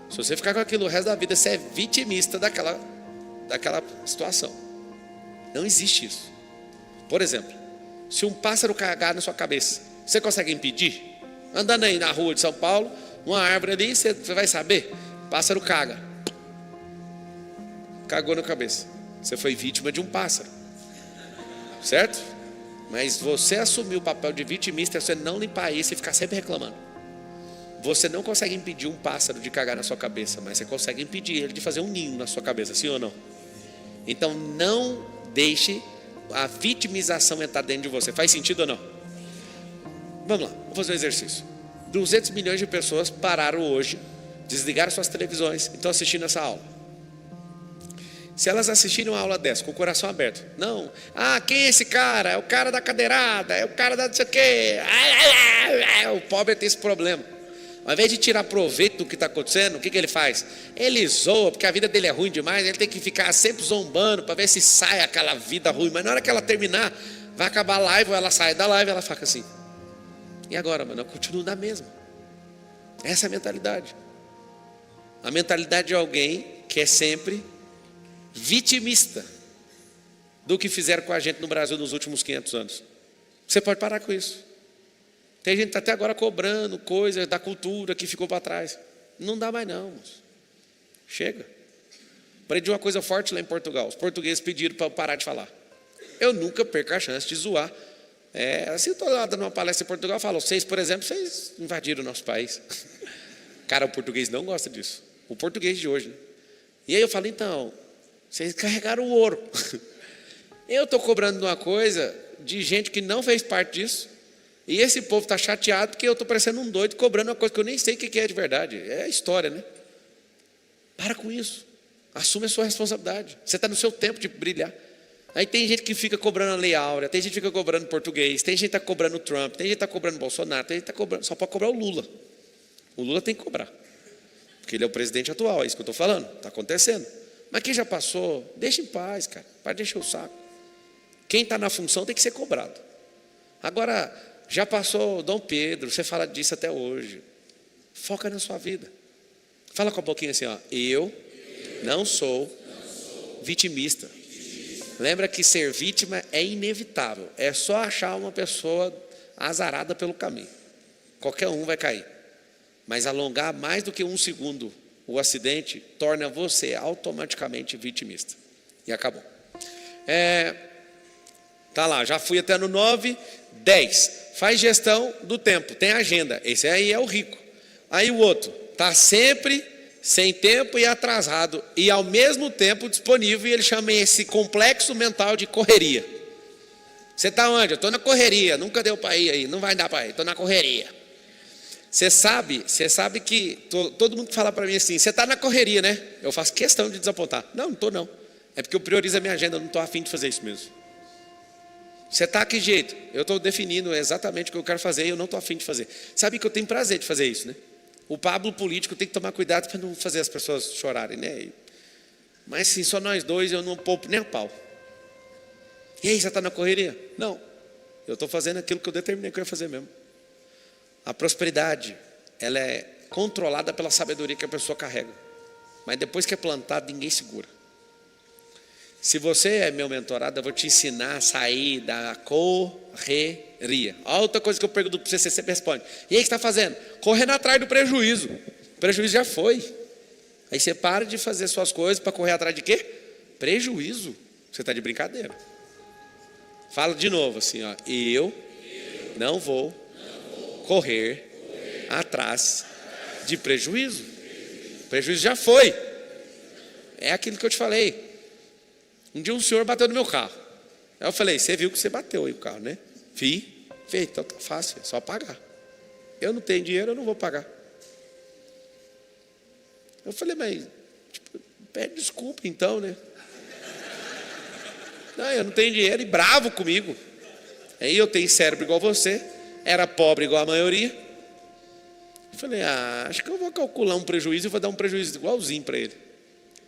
Se você ficar com aquilo o resto da vida, você é vitimista daquela situação. Não existe isso. Por exemplo, se um pássaro cagar na sua cabeça, você consegue impedir? Andando aí na rua de São Paulo, uma árvore ali, você vai saber. Pássaro caga. Cagou na cabeça. Você foi vítima de um pássaro. Certo? Mas você assumiu o papel de vitimista, é você não limpar isso e ficar sempre reclamando. Você não consegue impedir um pássaro de cagar na sua cabeça, mas você consegue impedir ele de fazer um ninho na sua cabeça, sim ou não? Então não deixe a vitimização entrar dentro de você. Faz sentido ou não? Vamos lá, vamos fazer um exercício. 200 milhões de pessoas pararam hoje, desligaram suas televisões e estão assistindo essa aula. Se elas assistirem uma aula dessa com o coração aberto, não, quem é esse cara? É o cara da cadeirada, é o cara da não sei o quê. O pobre tem esse problema. Ao invés de tirar proveito do que está acontecendo, o que ele faz? Ele zoa, porque a vida dele é ruim demais, ele tem que ficar sempre zombando para ver se sai aquela vida ruim. Mas na hora que ela terminar, vai acabar a live, ou ela sai da live, ela fica assim. E agora, mano, eu continuo na mesma. Essa é a mentalidade. A mentalidade de alguém que é sempre vitimista do que fizeram com a gente no Brasil nos últimos 500 anos. Você pode parar com isso. Tem gente que está até agora cobrando coisas da cultura que ficou para trás. Não dá mais não, moço. Chega. Aprendi uma coisa forte lá em Portugal. Os portugueses pediram para eu parar de falar. Eu nunca perco a chance de zoar. Assim, eu estou lá dando uma palestra em Portugal, eu falo, vocês, por exemplo, vocês invadiram o nosso país. Cara, o português não gosta disso. O português de hoje, né? E aí eu falo, então, vocês carregaram o ouro. Eu estou cobrando uma coisa de gente que não fez parte disso. E esse povo está chateado porque eu estou parecendo um doido cobrando uma coisa que eu nem sei o que é de verdade. É a história, né? Para com isso. Assume a sua responsabilidade. Você está no seu tempo de brilhar. Aí tem gente que fica cobrando a Lei Áurea, tem gente que fica cobrando português, tem gente que está cobrando o Trump, tem gente que está cobrando o Bolsonaro, tem gente que está cobrando, só pode cobrar o Lula. O Lula tem que cobrar. Porque ele é o presidente atual, é isso que eu estou falando. Está acontecendo. Mas quem já passou, deixa em paz, cara. Para de encher o saco. Quem está na função tem que ser cobrado. Agora, já passou Dom Pedro, você fala disso até hoje. Foca na sua vida. Fala com a boquinha assim, ó. Eu não sou vitimista. Lembra que ser vítima é inevitável. É só achar uma pessoa azarada pelo caminho. Qualquer um vai cair. Mas alongar mais do que 1 segundo o acidente torna você automaticamente vitimista. E acabou. Tá lá, já fui até no 9, 10. Faz gestão do tempo, tem agenda. Esse aí é o rico. Aí o outro, está sempre sem tempo e atrasado, e ao mesmo tempo disponível, e ele chama esse complexo mental de correria. Você está onde? Eu estou na correria, nunca deu para ir aí, não vai dar para ir, estou na correria. Você sabe que todo mundo fala para mim assim, você está na correria, né? Eu faço questão de desapontar. Não estou não. É porque eu priorizo a minha agenda, eu não estou afim de fazer isso mesmo. Você está que jeito? Eu estou definindo exatamente o que eu quero fazer e eu não estou afim de fazer. Sabe que eu tenho prazer de fazer isso, né? O Pablo político tem que tomar cuidado para não fazer as pessoas chorarem, né? Mas sim, só nós dois, eu não poupo nem a pau. E aí, você está na correria? Não. Eu estou fazendo aquilo que eu determinei que eu ia fazer mesmo. A prosperidade, ela é controlada pela sabedoria que a pessoa carrega. Mas depois que é plantado, ninguém segura. Se você é meu mentorado, eu vou te ensinar a sair da correria. A outra coisa que eu pergunto para você sempre responde. E aí, o que você está fazendo? Correndo atrás do prejuízo. O prejuízo já foi. Aí você para de fazer suas coisas para correr atrás de quê? Prejuízo. Você está de brincadeira. Fala de novo assim, ó. Eu não vou correr atrás de prejuízo. O prejuízo já foi. É aquilo que eu te falei. Um dia um senhor bateu no meu carro. Aí eu falei, você viu que você bateu aí o carro, né? Vi. Então tá fácil, é só pagar. Eu não tenho dinheiro, eu não vou pagar. Eu falei, mas pede desculpa então, né? Não, eu não tenho dinheiro, e bravo comigo. Aí eu tenho cérebro igual você, era pobre igual a maioria. Eu falei, acho que eu vou calcular um prejuízo e vou dar um prejuízo igualzinho para ele.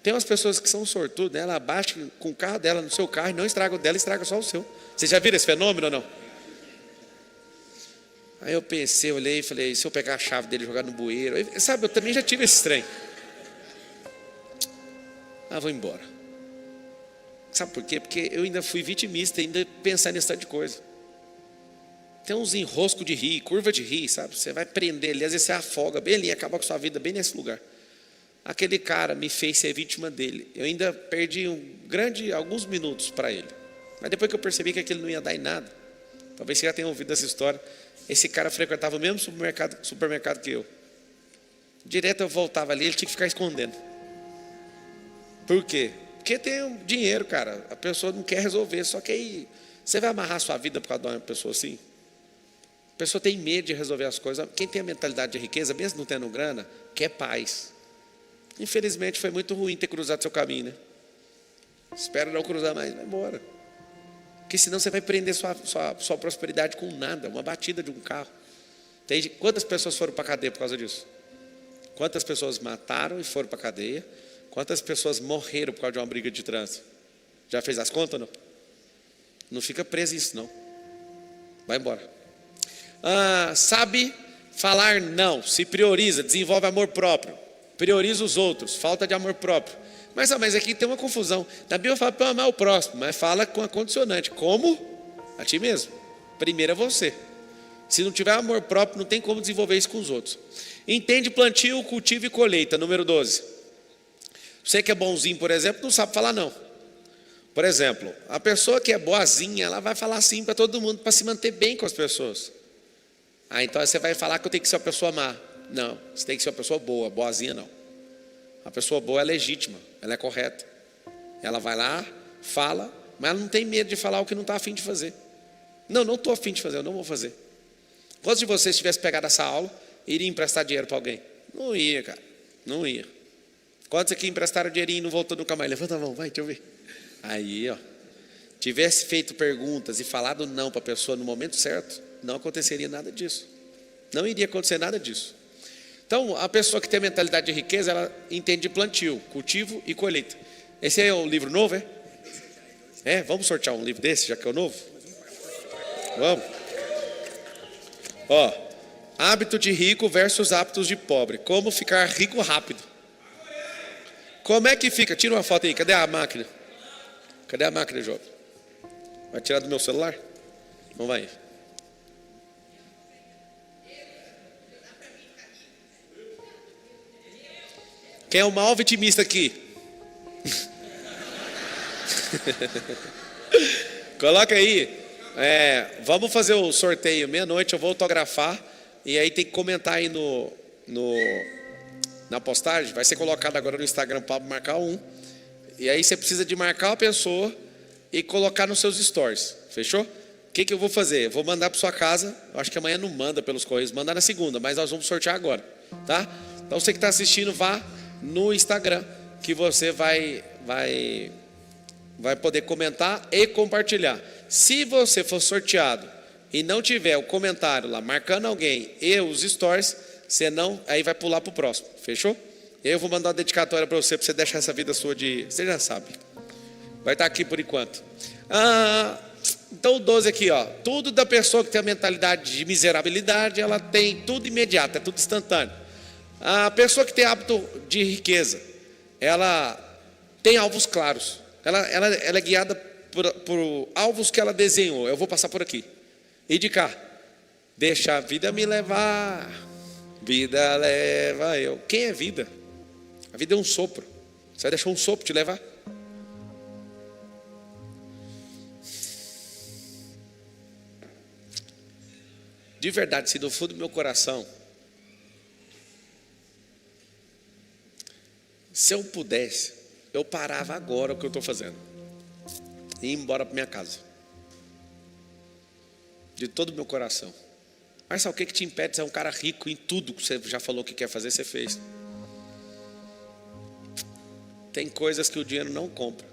Tem umas pessoas que são sortudas, né? Ela abaixa com o carro dela no seu carro e não estraga o dela, estraga só o seu. Vocês já viram esse fenômeno ou não? Aí eu pensei, olhei e falei, se eu pegar a chave dele e jogar no bueiro... Aí, sabe, eu também já tive esse trem. Vou embora. Sabe por quê? Porque eu ainda fui vitimista, ainda pensar nesse tanto de coisa. Tem uns enroscos de rio, curva de rio, sabe? Você vai prender ali, às vezes você afoga bem ali, acaba com a sua vida bem nesse lugar. Aquele cara me fez ser vítima dele. Eu ainda perdi alguns minutos para ele. Mas depois que eu percebi que aquilo não ia dar em nada, talvez você já tenha ouvido essa história, esse cara frequentava o mesmo supermercado que eu. Direto eu voltava ali, ele tinha que ficar escondendo. Por quê? Porque tem dinheiro, cara. A pessoa não quer resolver. Só que aí, você vai amarrar a sua vida por causa de uma pessoa assim? A pessoa tem medo de resolver as coisas. Quem tem a mentalidade de riqueza, mesmo não tendo grana, quer paz. Infelizmente foi muito ruim ter cruzado seu caminho, né? Espero não cruzar mais, vai embora. Porque senão você vai prender sua prosperidade com nada, uma batida de um carro. Quantas pessoas foram para a cadeia por causa disso? Quantas pessoas mataram e foram para a cadeia? Quantas pessoas morreram por causa de uma briga de trânsito? Já fez as contas ou não? Não fica preso isso não. Vai embora. Sabe falar não, se prioriza, desenvolve amor próprio. Prioriza os outros, falta de amor próprio. Mas aqui tem uma confusão. Na Bíblia fala para amar o próximo, mas fala com a condicionante. Como? A ti mesmo. Primeiro é você. Se não tiver amor próprio, não tem como desenvolver isso com os outros. Entende plantio, cultivo e colheita. Número 12. Você que é bonzinho, por exemplo, não sabe falar não. Por exemplo, a pessoa que é boazinha, ela vai falar sim para todo mundo, para se manter bem com as pessoas. Então você vai falar que eu tenho que ser uma pessoa má. Não, você tem que ser uma pessoa boa, boazinha não. A pessoa boa é legítima, ela é correta. Ela vai lá, fala, mas ela não tem medo de falar o que não está afim de fazer. Não estou afim de fazer, eu não vou fazer. Quantos de vocês tivessem pegado essa aula e iria emprestar dinheiro para alguém? Não ia, cara, não ia. Quantos aqui emprestaram dinheirinho e não voltou nunca mais? Levanta a mão, vai, deixa eu ver. Aí, tivesse feito perguntas e falado não para a pessoa no momento certo, não aconteceria nada disso. Não iria acontecer nada disso. Então, a pessoa que tem mentalidade de riqueza, ela entende de plantio, cultivo e colheita. Esse é o livro novo, é? Vamos sortear um livro desse, já que é o novo? Vamos. Hábito de rico versus hábitos de pobre. Como ficar rico rápido. Como é que fica? Tira uma foto aí, cadê a máquina? Cadê a máquina, jovem? Vai tirar do meu celular? Não vai. Quem é o maior vitimista aqui? Coloca aí. Vamos fazer o sorteio meia-noite, eu vou autografar. E aí tem que comentar aí na postagem. Vai ser colocado agora no Instagram para marcar um. E aí você precisa de marcar a pessoa e colocar nos seus stories. Fechou? O que eu vou fazer? Vou mandar para sua casa. Eu acho que amanhã não manda pelos correios, manda na segunda, mas nós vamos sortear agora, tá? Então você que está assistindo, vá no Instagram, que você vai poder comentar e compartilhar. Se você for sorteado e não tiver o comentário lá marcando alguém e os stories, você não, aí vai pular para o próximo. Fechou? Eu vou mandar uma dedicatória para você deixar essa vida sua de... Você já sabe. Vai estar aqui por enquanto. Então o 12 aqui, tudo da pessoa que tem a mentalidade de miserabilidade, ela tem tudo imediato, é tudo instantâneo. A pessoa que tem hábito de riqueza, ela tem alvos claros. Ela é guiada por alvos que ela desenhou. Eu vou passar por aqui. E de cá. Deixa a vida me levar. Vida leva eu. Quem é vida? A vida é um sopro. Você vai deixar um sopro te levar? De verdade, se do fundo do meu coração, se eu pudesse, eu parava agora o que eu estou fazendo e ia embora para minha casa. De todo o meu coração. Mas sabe o que te impede de ser um cara rico em tudo que você já falou que quer fazer, você fez? Tem coisas que o dinheiro não compra.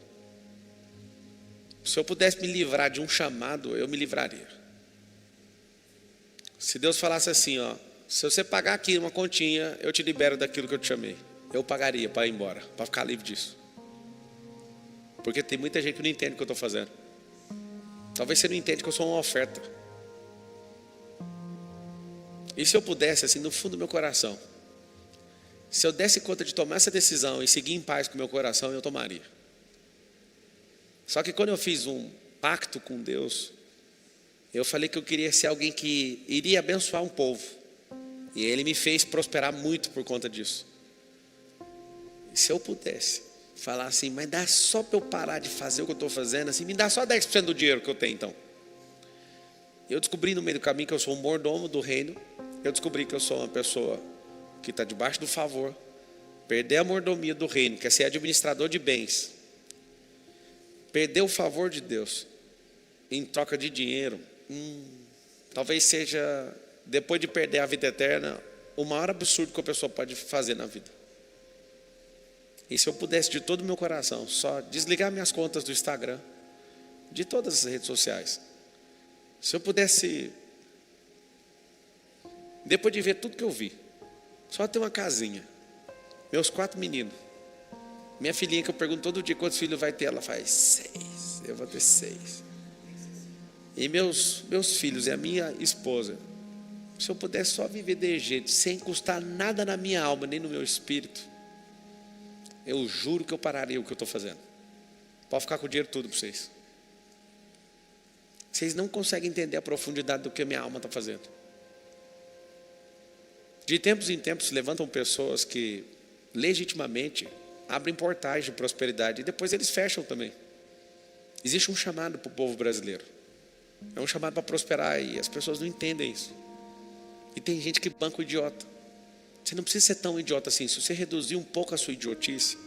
Se eu pudesse me livrar de um chamado, eu me livraria. Se Deus falasse assim, se você pagar aqui uma continha, eu te libero daquilo que eu te chamei. Eu pagaria para ir embora, para ficar livre disso. Porque tem muita gente que não entende o que eu estou fazendo. Talvez você não entenda que eu sou uma oferta. E se eu pudesse, assim, no fundo do meu coração, se eu desse conta de tomar essa decisão e seguir em paz com o meu coração, eu tomaria. Só que quando eu fiz um pacto com Deus, eu falei que eu queria ser alguém que iria abençoar um povo. E Ele me fez prosperar muito por conta disso. E se eu pudesse falar assim, mas dá só para eu parar de fazer o que eu estou fazendo, assim, me dá só 10% do dinheiro que eu tenho então. Eu descobri no meio do caminho que eu sou um mordomo do reino. Eu descobri que eu sou uma pessoa que está debaixo do favor. Perder a mordomia do reino, que é ser administrador de bens. Perder o favor de Deus em troca de dinheiro. Talvez seja, depois de perder a vida eterna, o maior absurdo que a pessoa pode fazer na vida. E se eu pudesse de todo o meu coração só desligar minhas contas do Instagram, de todas as redes sociais, se eu pudesse, depois de ver tudo que eu vi, só ter uma casinha, meus 4 meninos, minha filhinha que eu pergunto todo dia quantos filhos vai ter, ela faz 6, eu vou ter 6. E meus filhos e a minha esposa, se eu pudesse só viver de jeito, sem custar nada na minha alma, nem no meu espírito, eu juro que eu pararia o que eu estou fazendo. Pode ficar com o dinheiro tudo para vocês. Vocês não conseguem entender a profundidade do que a minha alma está fazendo. De tempos em tempos se levantam pessoas que legitimamente abrem portais de prosperidade e depois eles fecham também. Existe um chamado para o povo brasileiro. É um chamado para prosperar e as pessoas não entendem isso. E tem gente que banca o idiota. Você não precisa ser tão idiota assim. Se você reduzir um pouco a sua idiotice,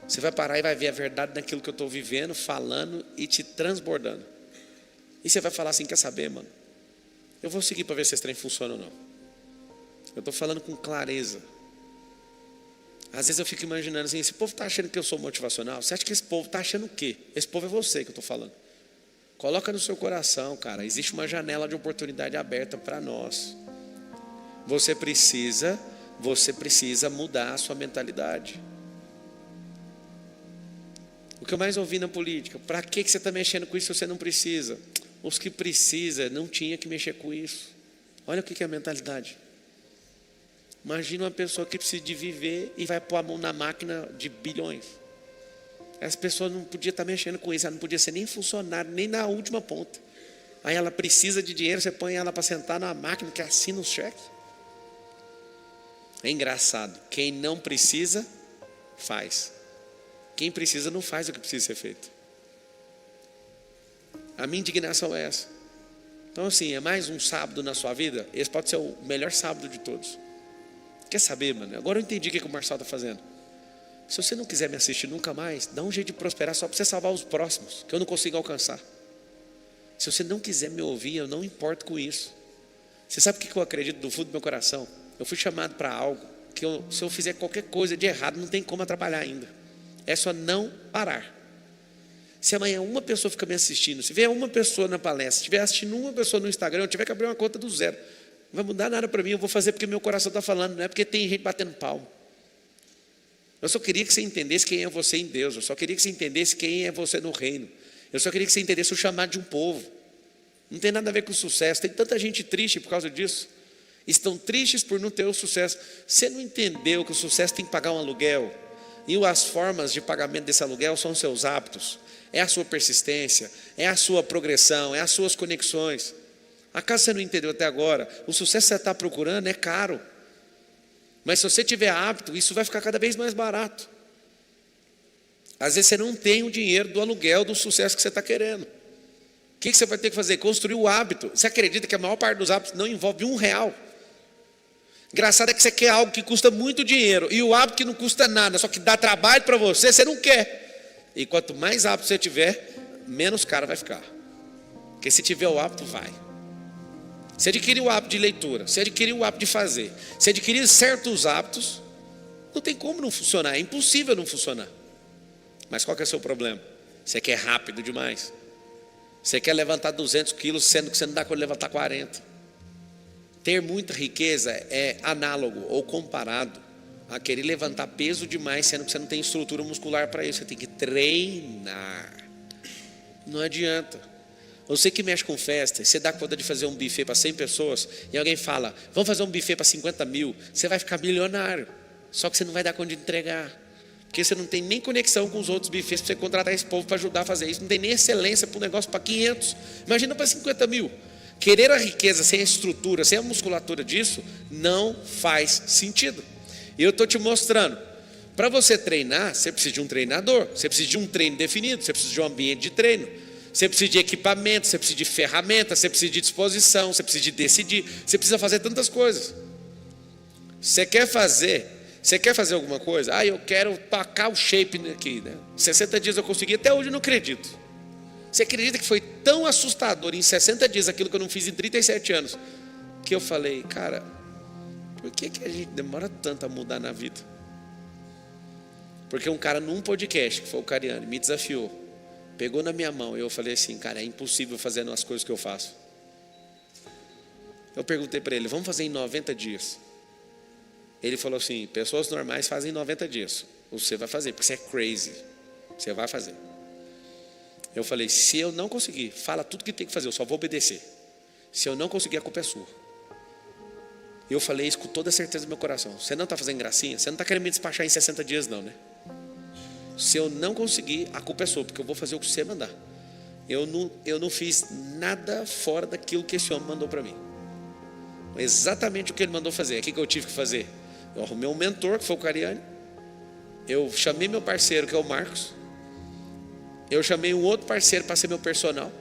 você vai parar e vai ver a verdade daquilo que eu estou vivendo, falando e te transbordando. E você vai falar assim, quer saber, mano? Eu vou seguir para ver se esse trem funciona ou não. Eu estou falando com clareza. Às vezes eu fico imaginando assim, esse povo está achando que eu sou motivacional? Você acha que esse povo está achando o quê? Esse povo é você que eu estou falando. Coloca no seu coração, cara. Existe uma janela de oportunidade aberta para nós. Você precisa mudar a sua mentalidade. O que eu mais ouvi na política, para que você está mexendo com isso se você não precisa? Os que precisam não tinha que mexer com isso. Olha o que é a mentalidade. Imagina uma pessoa que precisa de viver e vai pôr a mão na máquina de bilhões. Essa pessoa não podia estar mexendo com isso, ela não podia ser nem funcionário, nem na última ponta. Aí ela precisa de dinheiro, você põe ela para sentar na máquina que assina os cheques. É engraçado, quem não precisa, faz. Quem precisa não faz o que precisa ser feito. A minha indignação é essa. Então assim, é mais um sábado na sua vida. Esse pode ser o melhor sábado de todos. Quer saber, mano? Agora eu entendi o que o Marçal está fazendo. Se você não quiser me assistir nunca mais, dá um jeito de prosperar só para você salvar os próximos, que eu não consigo alcançar. Se você não quiser me ouvir, eu não importo com isso. Você sabe o que eu acredito do fundo do meu coração? Eu fui chamado para algo que se eu fizer qualquer coisa de errado, não tem como atrapalhar ainda. É só não parar. Se amanhã uma pessoa fica me assistindo, se vier uma pessoa na palestra, se estiver assistindo uma pessoa no Instagram, eu tiver que abrir uma conta do zero, não vai mudar nada para mim, eu vou fazer porque meu coração está falando, não é porque tem gente batendo palmo. Eu só queria que você entendesse quem é você em Deus, eu só queria que você entendesse quem é você no reino, eu só queria que você entendesse o chamado de um povo. Não tem nada a ver com sucesso, tem tanta gente triste por causa disso. Estão tristes por não ter o sucesso. Você não entendeu que o sucesso tem que pagar um aluguel, e as formas de pagamento desse aluguel são os seus hábitos, é a sua persistência, é a sua progressão, é as suas conexões. Acaso você não entendeu até agora? O sucesso que você está procurando é caro, mas se você tiver hábito, isso vai ficar cada vez mais barato. Às vezes você não tem o dinheiro do aluguel do sucesso que você está querendo. O que você vai ter que fazer? Construir o hábito. Você acredita que a maior parte dos hábitos não envolve R$1? Engraçado é que você quer algo que custa muito dinheiro, e o hábito que não custa nada, só que dá trabalho para você, você não quer. E quanto mais hábito você tiver, menos caro vai ficar. Porque se tiver o hábito, vai. Se adquirir o hábito de leitura, se adquirir o hábito de fazer, se adquirir certos hábitos, não tem como não funcionar, é impossível não funcionar. Mas qual que é o seu problema? Você quer rápido demais. Você quer levantar 200 quilos, sendo que você não dá para levantar 40. Ter muita riqueza é análogo ou comparado a querer levantar peso demais, sendo que você não tem estrutura muscular para isso. Você tem que treinar. Não adianta. Você que mexe com festa, você dá conta de fazer um buffet para 100 pessoas, e alguém fala, vamos fazer um buffet para 50 mil, você vai ficar milionário. Só que você não vai dar conta de entregar, porque você não tem nem conexão com os outros buffets para você contratar esse povo para ajudar a fazer isso. Não tem nem excelência para um negócio para 500. Imagina para 50 mil. Querer a riqueza sem a estrutura, sem a musculatura disso, não faz sentido. E eu estou te mostrando. Para você treinar, você precisa de um treinador, você precisa de um treino definido, você precisa de um ambiente de treino, você precisa de equipamento, você precisa de ferramentas, você precisa de disposição, você precisa de decidir, você precisa fazer tantas coisas. Você quer fazer alguma coisa? Eu quero tacar o shape aqui, né? 60 dias eu consegui, até hoje eu não acredito. Você acredita que foi tão assustador em 60 dias aquilo que eu não fiz em 37 anos? Que eu falei, cara, por que a gente demora tanto a mudar na vida? Porque um cara num podcast, que foi o Cariani, me desafiou, pegou na minha mão e eu falei assim, cara, é impossível fazer as coisas que eu faço. Eu perguntei para ele, vamos fazer em 90 dias? Ele falou assim, pessoas normais fazem em 90 dias. Você vai fazer, porque você é crazy. Você vai fazer. Eu falei, se eu não conseguir, fala tudo que tem que fazer, eu só vou obedecer. Se eu não conseguir, a culpa é sua. Eu falei isso com toda a certeza do meu coração. Você não está fazendo gracinha? Você não está querendo me despachar em 60 dias não, né? Se eu não conseguir, a culpa é sua, porque eu vou fazer o que você mandar. Eu não fiz nada fora daquilo que esse homem mandou para mim. Exatamente o que ele mandou fazer. O que eu tive que fazer? Eu arrumei um mentor, que foi o Cariani. Eu chamei meu parceiro, que é o Marcos. Eu chamei um outro parceiro para ser meu personal,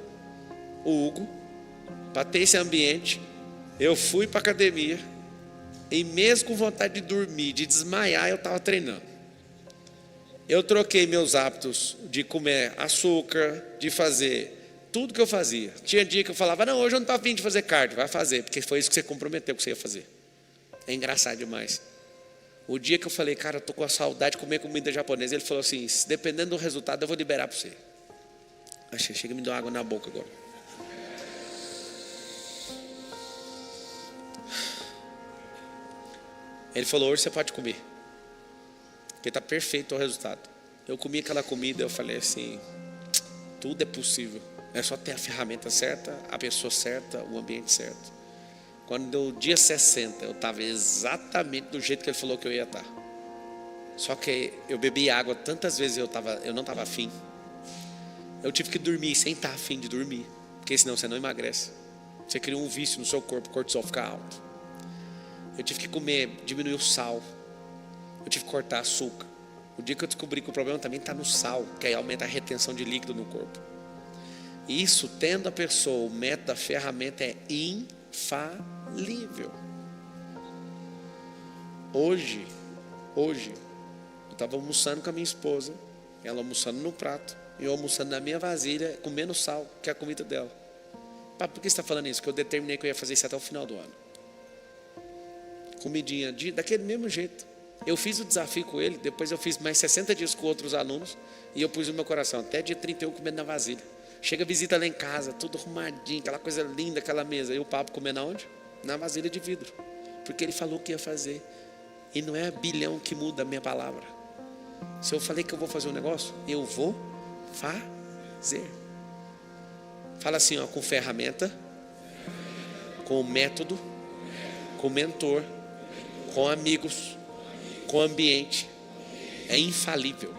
o Hugo, para ter esse ambiente. Eu fui para a academia. E mesmo com vontade de dormir, de desmaiar, eu estava treinando. Eu troquei meus hábitos de comer açúcar, de fazer tudo que eu fazia. Tinha dia que eu falava, não, hoje eu não estou a fim de fazer cardio. Vai fazer, porque foi isso que você comprometeu que você ia fazer. É engraçado demais. O dia que eu falei, cara, eu estou com a saudade de comer comida japonesa, ele falou assim, dependendo do resultado eu vou liberar para você. Achei, chega, me deu água na boca agora. Ele falou, hoje você pode comer, porque está perfeito o resultado. Eu comi aquela comida, eu falei assim, tudo é possível. É só ter a ferramenta certa, a pessoa certa, o ambiente certo. Quando deu o dia 60, eu estava exatamente do jeito que ele falou que eu ia estar. Só que eu bebi água tantas vezes, eu não estava afim. Eu tive que dormir sem estar afim de dormir, porque senão você não emagrece. Você cria um vício no seu corpo, o cortisol fica alto. Eu tive que comer, diminuir o sal. Eu tive que cortar açúcar. O dia que eu descobri que o problema também está no sal, que aí aumenta a retenção de líquido no corpo. Isso, tendo a pessoa, o método, a ferramenta é infalível. Hoje, eu estava almoçando com a minha esposa, ela almoçando no prato, e eu almoçando na minha vasilha, comendo sal, que é a comida dela. Papo, por que você está falando isso? Porque eu determinei que eu ia fazer isso até o final do ano. Comidinha daquele mesmo jeito. Eu fiz o desafio com ele, depois eu fiz mais 60 dias com outros alunos, e eu pus no meu coração, até dia 31 comendo na vasilha. Chega visita lá em casa, tudo arrumadinho, aquela coisa linda, aquela mesa. E o Pablo comendo aonde? Na vasilha de vidro. Porque ele falou que ia fazer. E não é bilhão que muda a minha palavra. Se eu falei que eu vou fazer um negócio, eu vou fazer. Fala assim, ó, com ferramenta, com método, com mentor, com amigos, com ambiente. É infalível.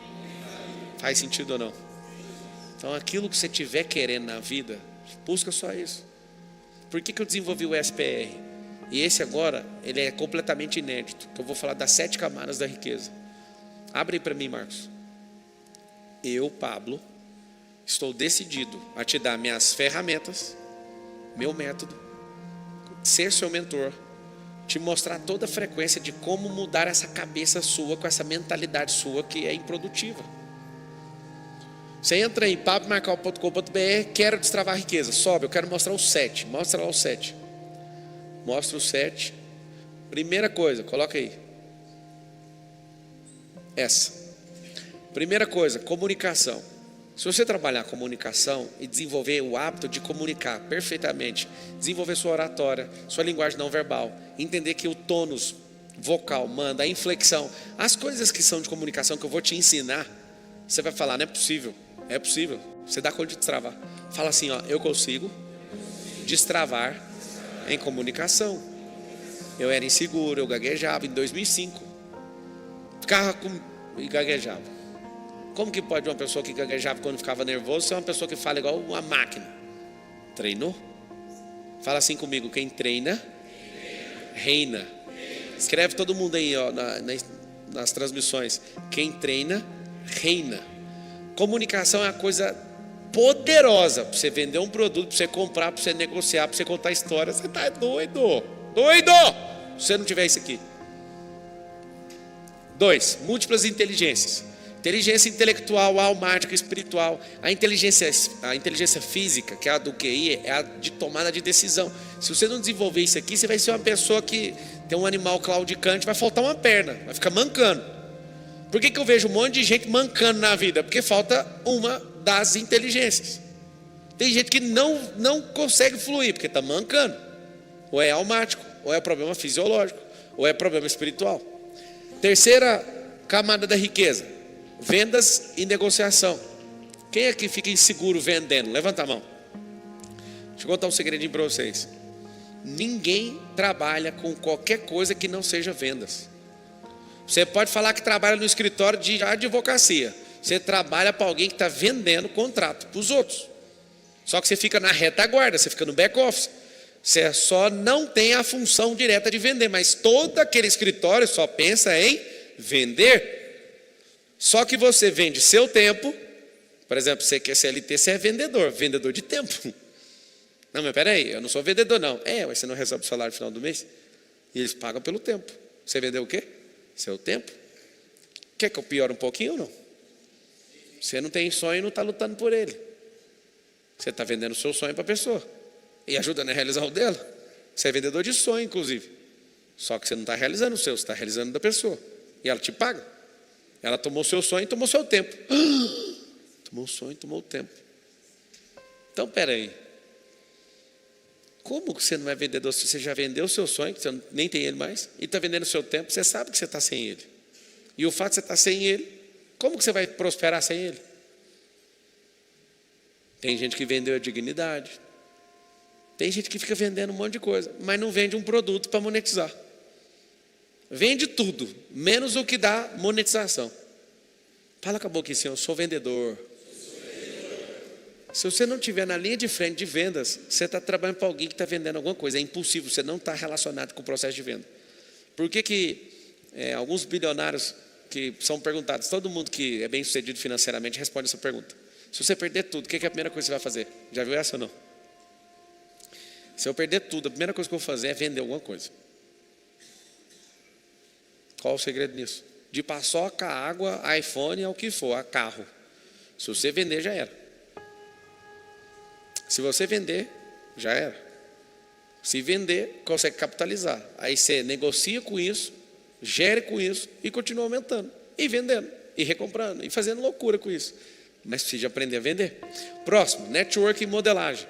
Faz sentido ou não? Então aquilo que você estiver querendo na vida, busca só isso. Por que eu desenvolvi o SPR? E esse agora, ele é completamente inédito. Eu vou falar das 7 camadas da riqueza. Abre aí para mim, Marcos. Eu, Pablo, estou decidido a te dar minhas ferramentas, meu método, ser seu mentor, te mostrar toda a frequência de como mudar essa cabeça sua com essa mentalidade sua que é improdutiva. Você entra em pablomarcal.com.br, quero destravar a riqueza, sobe, eu quero mostrar o 7, mostra lá o 7. Mostra o 7. Primeira coisa, coloca aí. Essa. Primeira coisa, comunicação. Se você trabalhar comunicação e desenvolver o hábito de comunicar perfeitamente, desenvolver sua oratória, sua linguagem não verbal, entender que o tônus vocal manda, a inflexão, as coisas que são de comunicação que eu vou te ensinar, você vai falar, não é possível. É possível, você dá conta de destravar. Fala assim, ó, eu consigo destravar em comunicação. Eu era inseguro, eu gaguejava em 2005. Ficava e gaguejava. Como que pode uma pessoa que gaguejava quando ficava nervoso ser uma pessoa que fala igual uma máquina? Treinou? Fala assim comigo, quem treina, reina. Escreve todo mundo aí, ó, nas transmissões. Quem treina, reina. Comunicação é uma coisa poderosa para você vender um produto, para você comprar, para você negociar, para você contar história. Você está doido, doido, se você não tiver isso aqui. 2, múltiplas inteligências. Inteligência intelectual, almática, espiritual. A inteligência física, que é a do QI, é a de tomada de decisão. Se você não desenvolver isso aqui, você vai ser uma pessoa que tem um animal claudicante, vai faltar uma perna, vai ficar mancando. Por que eu vejo um monte de gente mancando na vida? Porque falta uma das inteligências. Tem gente que não consegue fluir, porque está mancando. Ou é almático, ou é problema fisiológico, ou é problema espiritual. Terceira camada da riqueza, vendas e negociação. Quem aqui fica inseguro vendendo? Levanta a mão. Deixa eu contar um segredinho para vocês. Ninguém trabalha com qualquer coisa que não seja vendas. Você pode falar que trabalha no escritório de advocacia. Você trabalha para alguém que está vendendo contrato para os outros. Só que você fica na retaguarda, você fica no back office. Você só não tem a função direta de vender, mas todo aquele escritório só pensa em vender. Só que você vende seu tempo. Por exemplo, você quer CLT, você é vendedor de tempo. Não, mas peraí, eu não sou vendedor não. Mas você não recebe o salário no final do mês? E eles pagam pelo tempo. Você vendeu o quê? Seu tempo. Quer que eu piore um pouquinho ou não? Você não tem sonho e não está lutando por ele. Você está vendendo o seu sonho para a pessoa e ajudando a realizar o dela. Você é vendedor de sonho, inclusive. Só que você não está realizando o seu, você está realizando o da pessoa. E ela te paga. Ela tomou o seu sonho e tomou o seu tempo. Tomou o sonho e tomou o tempo. Então, peraí. Como que você não é vendedor se você já vendeu o seu sonho, que você nem tem ele mais, e está vendendo o seu tempo, você sabe que você está sem ele. E o fato de você estar sem ele, como que você vai prosperar sem ele? Tem gente que vendeu a dignidade. Tem gente que fica vendendo um monte de coisa, mas não vende um produto para monetizar. Vende tudo, menos o que dá monetização. Fala com a boca assim, eu sou vendedor. Se você não estiver na linha de frente de vendas, você está trabalhando para alguém que está vendendo alguma coisa. É impossível, você não está relacionado com o processo de venda. Por que alguns bilionários que são perguntados, todo mundo que é bem sucedido financeiramente responde essa pergunta. Se você perder tudo, o que é a primeira coisa que você vai fazer? Já viu essa ou não? Se eu perder tudo, a primeira coisa que eu vou fazer é vender alguma coisa. Qual o segredo nisso? De paçoca, água, iPhone, é o que for, a carro. Se você vender, já era. Se você vender, já era. Se vender, consegue capitalizar. Aí você negocia com isso, gere com isso e continua aumentando. E vendendo, e recomprando, e fazendo loucura com isso. Mas precisa aprender a vender. Próximo, network e modelagem.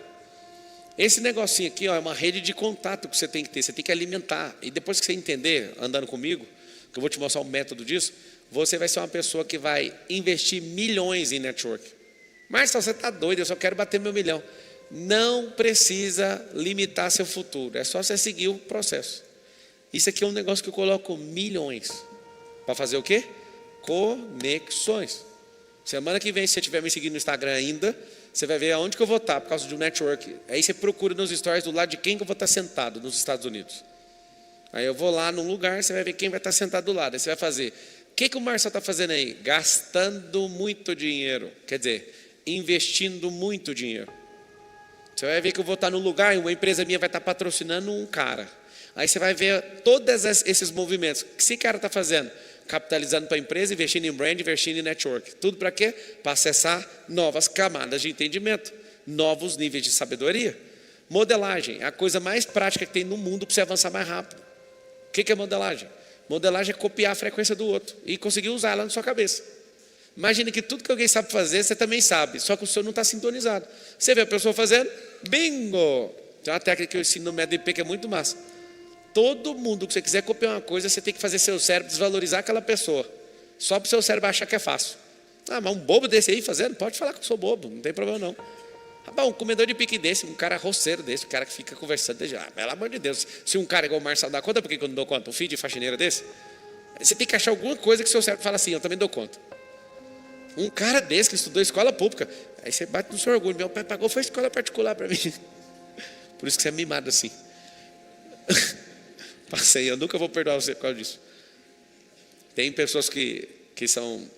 Esse negocinho aqui, é uma rede de contato que você tem que ter. Você tem que alimentar. E depois que você entender, andando comigo, que eu vou te mostrar o método disso, você vai ser uma pessoa que vai investir milhões em network. Marcelo, você está doido, eu só quero bater meu milhão. Não precisa limitar seu futuro. É só você seguir o processo. Isso aqui é um negócio que eu coloco milhões. Para fazer o quê? Conexões. Semana que vem, se você estiver me seguindo no Instagram ainda, você vai ver aonde que eu vou estar por causa de um network. Aí você procura nos stories do lado de quem que eu vou estar sentado nos Estados Unidos. Aí eu vou lá num lugar, você vai ver quem vai estar sentado do lado. Aí você vai fazer. O que o Marcelo está fazendo aí? Gastando muito dinheiro. Quer dizer, investindo muito dinheiro. Você vai ver que eu vou estar num lugar e uma empresa minha vai estar patrocinando um cara. Aí você vai ver todos esses movimentos. O que esse cara está fazendo? Capitalizando para a empresa, investindo em brand, investindo em network. Tudo para quê? Para acessar novas camadas de entendimento, novos níveis de sabedoria. Modelagem, a coisa mais prática que tem no mundo para você avançar mais rápido. O que é modelagem? Modelagem é copiar a frequência do outro e conseguir usar ela na sua cabeça. Imagine que tudo que alguém sabe fazer, você também sabe, só que o seu não está sintonizado. Você vê a pessoa fazendo, bingo! Tem uma técnica que eu ensino no método IP que é muito massa. Todo mundo que você quiser copiar uma coisa, você tem que fazer seu cérebro desvalorizar aquela pessoa. Só para o seu cérebro achar que é fácil. Ah, mas um bobo desse aí fazendo? Pode falar que eu sou bobo, não tem problema não. Um comedor de pique desse, um cara roceiro desse, um cara que fica conversando, pelo amor de Deus, se um cara igual o Marcelo dá conta, por que eu não dou conta? Um filho de faxineira desse? Você tem que achar alguma coisa que seu cérebro fala assim, eu também dou conta. Um cara desse que estudou escola pública, aí você bate no seu orgulho, meu pai pagou, foi escola particular para mim. Por isso que você é mimado assim. Passei, eu nunca vou perdoar você por causa disso. Tem pessoas que são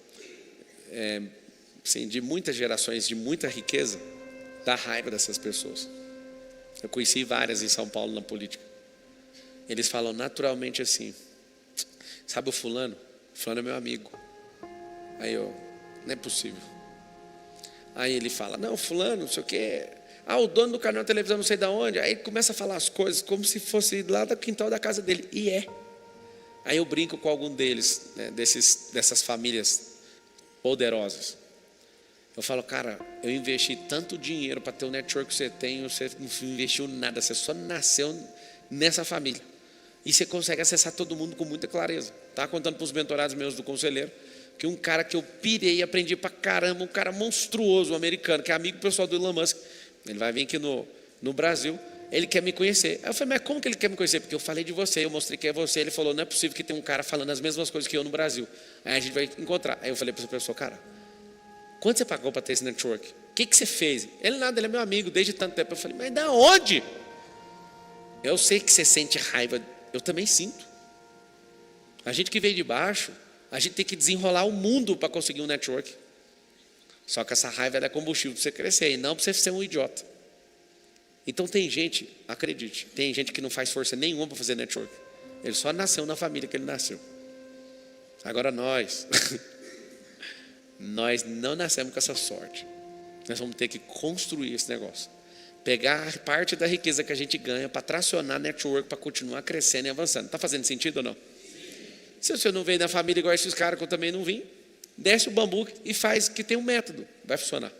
assim, de muitas gerações, de muita riqueza, dá raiva dessas pessoas. Eu conheci várias em São Paulo na política. Eles falam naturalmente assim, sabe o fulano? Fulano é meu amigo. Aí eu, não é possível. Aí ele fala, não, fulano, não sei o quê. O dono do canal de televisão não sei de onde. Aí ele começa a falar as coisas como se fosse lá do quintal da casa dele. E é. Aí eu brinco com algum deles, né, dessas famílias poderosas. Eu falo, cara, eu investi tanto dinheiro para ter o network que você tem, você não investiu nada, você só nasceu nessa família. E você consegue acessar todo mundo com muita clareza. Estava contando para os mentorados meus do conselheiro, que um cara que eu pirei e aprendi pra caramba, um cara monstruoso, um americano, que é amigo pessoal do Elon Musk. Ele vai vir aqui no Brasil, ele quer me conhecer. Aí eu falei, mas como que ele quer me conhecer? Porque eu falei de você, eu mostrei que é você. Ele falou, não é possível que tenha um cara falando as mesmas coisas que eu no Brasil. Aí a gente vai encontrar. Aí eu falei para essa pessoa, cara, Quanto você pagou para ter esse network? O que você fez? Ele nada, ele é meu amigo desde tanto tempo. Eu falei, mas da onde? Eu sei que você sente raiva, eu também sinto. A gente que veio de baixo, a gente tem que desenrolar o mundo para conseguir um network. Só que essa raiva é combustível para você crescer, e não para você ser um idiota. Então tem gente, acredite, tem gente que não faz força nenhuma para fazer network. Ele só nasceu na família que ele nasceu. Agora nós não nascemos com essa sorte. Nós vamos ter que construir esse negócio. Pegar parte da riqueza que a gente ganha para tracionar network, para continuar crescendo e avançando. Está fazendo sentido ou não? Se você não veio da família igual esses caras que eu também não vim, desce o bambu e faz, que tem um método, vai funcionar.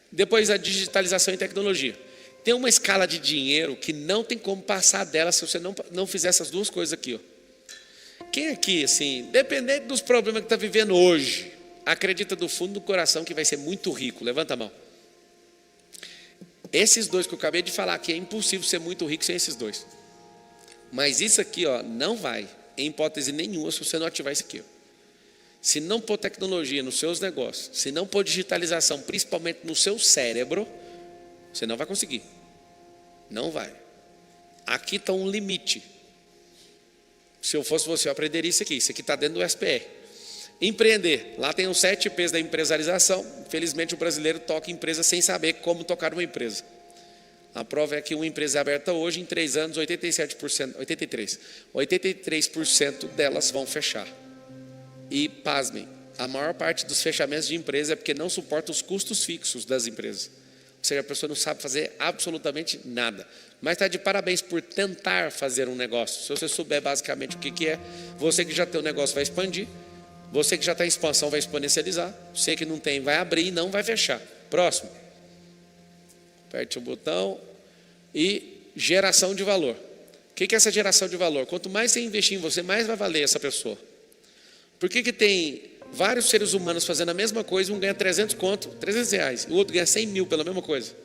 Depois a digitalização e tecnologia. Tem uma escala de dinheiro que não tem como passar dela se você não fizer essas duas coisas aqui. Ó. Quem aqui, assim, dependente dos problemas que está vivendo hoje, acredita do fundo do coração que vai ser muito rico? Levanta a mão. Esses dois que eu acabei de falar aqui, é impossível ser muito rico sem esses dois. Mas isso aqui, ó, não vai, em hipótese nenhuma, se você não ativar isso aqui. Ó. Se não pôr tecnologia nos seus negócios, se não pôr digitalização, principalmente no seu cérebro, você não vai conseguir. Não vai. Aqui está um limite. Se eu fosse você, eu aprenderia isso aqui. Isso aqui está dentro do SPR. Empreender. Lá tem os 7 P's da empresarização. Infelizmente, o brasileiro toca empresa sem saber como tocar uma empresa. A prova é que uma empresa aberta hoje, em 3 anos, 83% delas vão fechar. E, pasmem, a maior parte dos fechamentos de empresa é porque não suporta os custos fixos das empresas. Ou seja, a pessoa não sabe fazer absolutamente nada. Mas está de parabéns por tentar fazer um negócio. Se você souber basicamente o que é, você que já tem o negócio vai expandir, você que já está em expansão vai exponencializar, você que não tem vai abrir e não vai fechar. Próximo. Aperte o botão. E geração de valor. O que é essa geração de valor? Quanto mais você investir em você, mais vai valer essa pessoa. Por que tem vários seres humanos fazendo a mesma coisa, um ganha 300 conto, 300 reais, e o outro ganha 100 mil pela mesma coisa?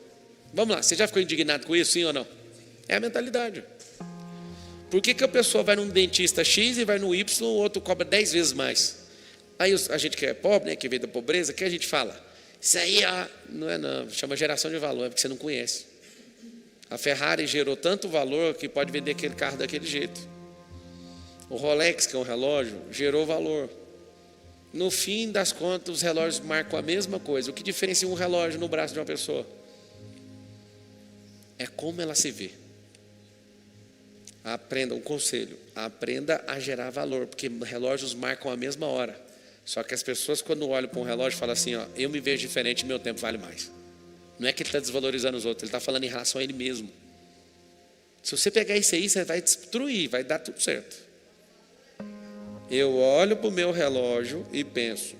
Vamos lá, você já ficou indignado com isso, sim ou não? É a mentalidade. Por que a pessoa vai num dentista X e vai no Y, o outro cobra 10 vezes mais? Aí a gente que é pobre, né, que veio da pobreza, que a gente fala? Isso aí não é não, chama geração de valor, é porque você não conhece. A Ferrari gerou tanto valor que pode vender aquele carro daquele jeito. O Rolex, que é um relógio, gerou valor. No fim das contas, os relógios marcam a mesma coisa. O que diferencia um relógio no braço de uma pessoa? É como ela se vê. Aprenda um conselho. Aprenda a gerar valor, porque relógios marcam a mesma hora. Só que as pessoas, quando olham para um relógio, falam assim, ó, eu me vejo diferente, meu tempo vale mais. Não é que ele está desvalorizando os outros, ele está falando em relação a ele mesmo. Se você pegar isso aí, você vai destruir, vai dar tudo certo. Eu olho para o meu relógio e penso,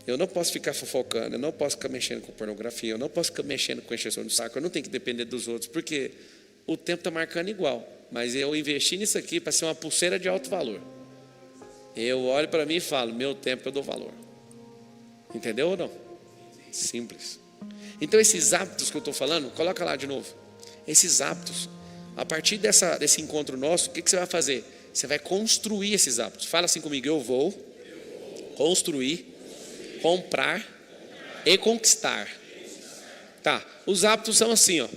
eu não posso ficar fofocando, eu não posso ficar mexendo com pornografia, eu não posso ficar mexendo com encheção de saco, eu não tenho que depender dos outros, porque o tempo está marcando igual, mas eu investi nisso aqui para ser uma pulseira de alto valor. Eu olho para mim e falo, meu tempo eu dou valor. Entendeu ou não? Simples. Então esses hábitos que eu estou falando, coloca lá de novo. Esses hábitos, a partir desse encontro nosso, o que você vai fazer? Você vai construir esses hábitos. Fala assim comigo, eu vou construir, comprar e conquistar. Tá, os hábitos são assim, ó.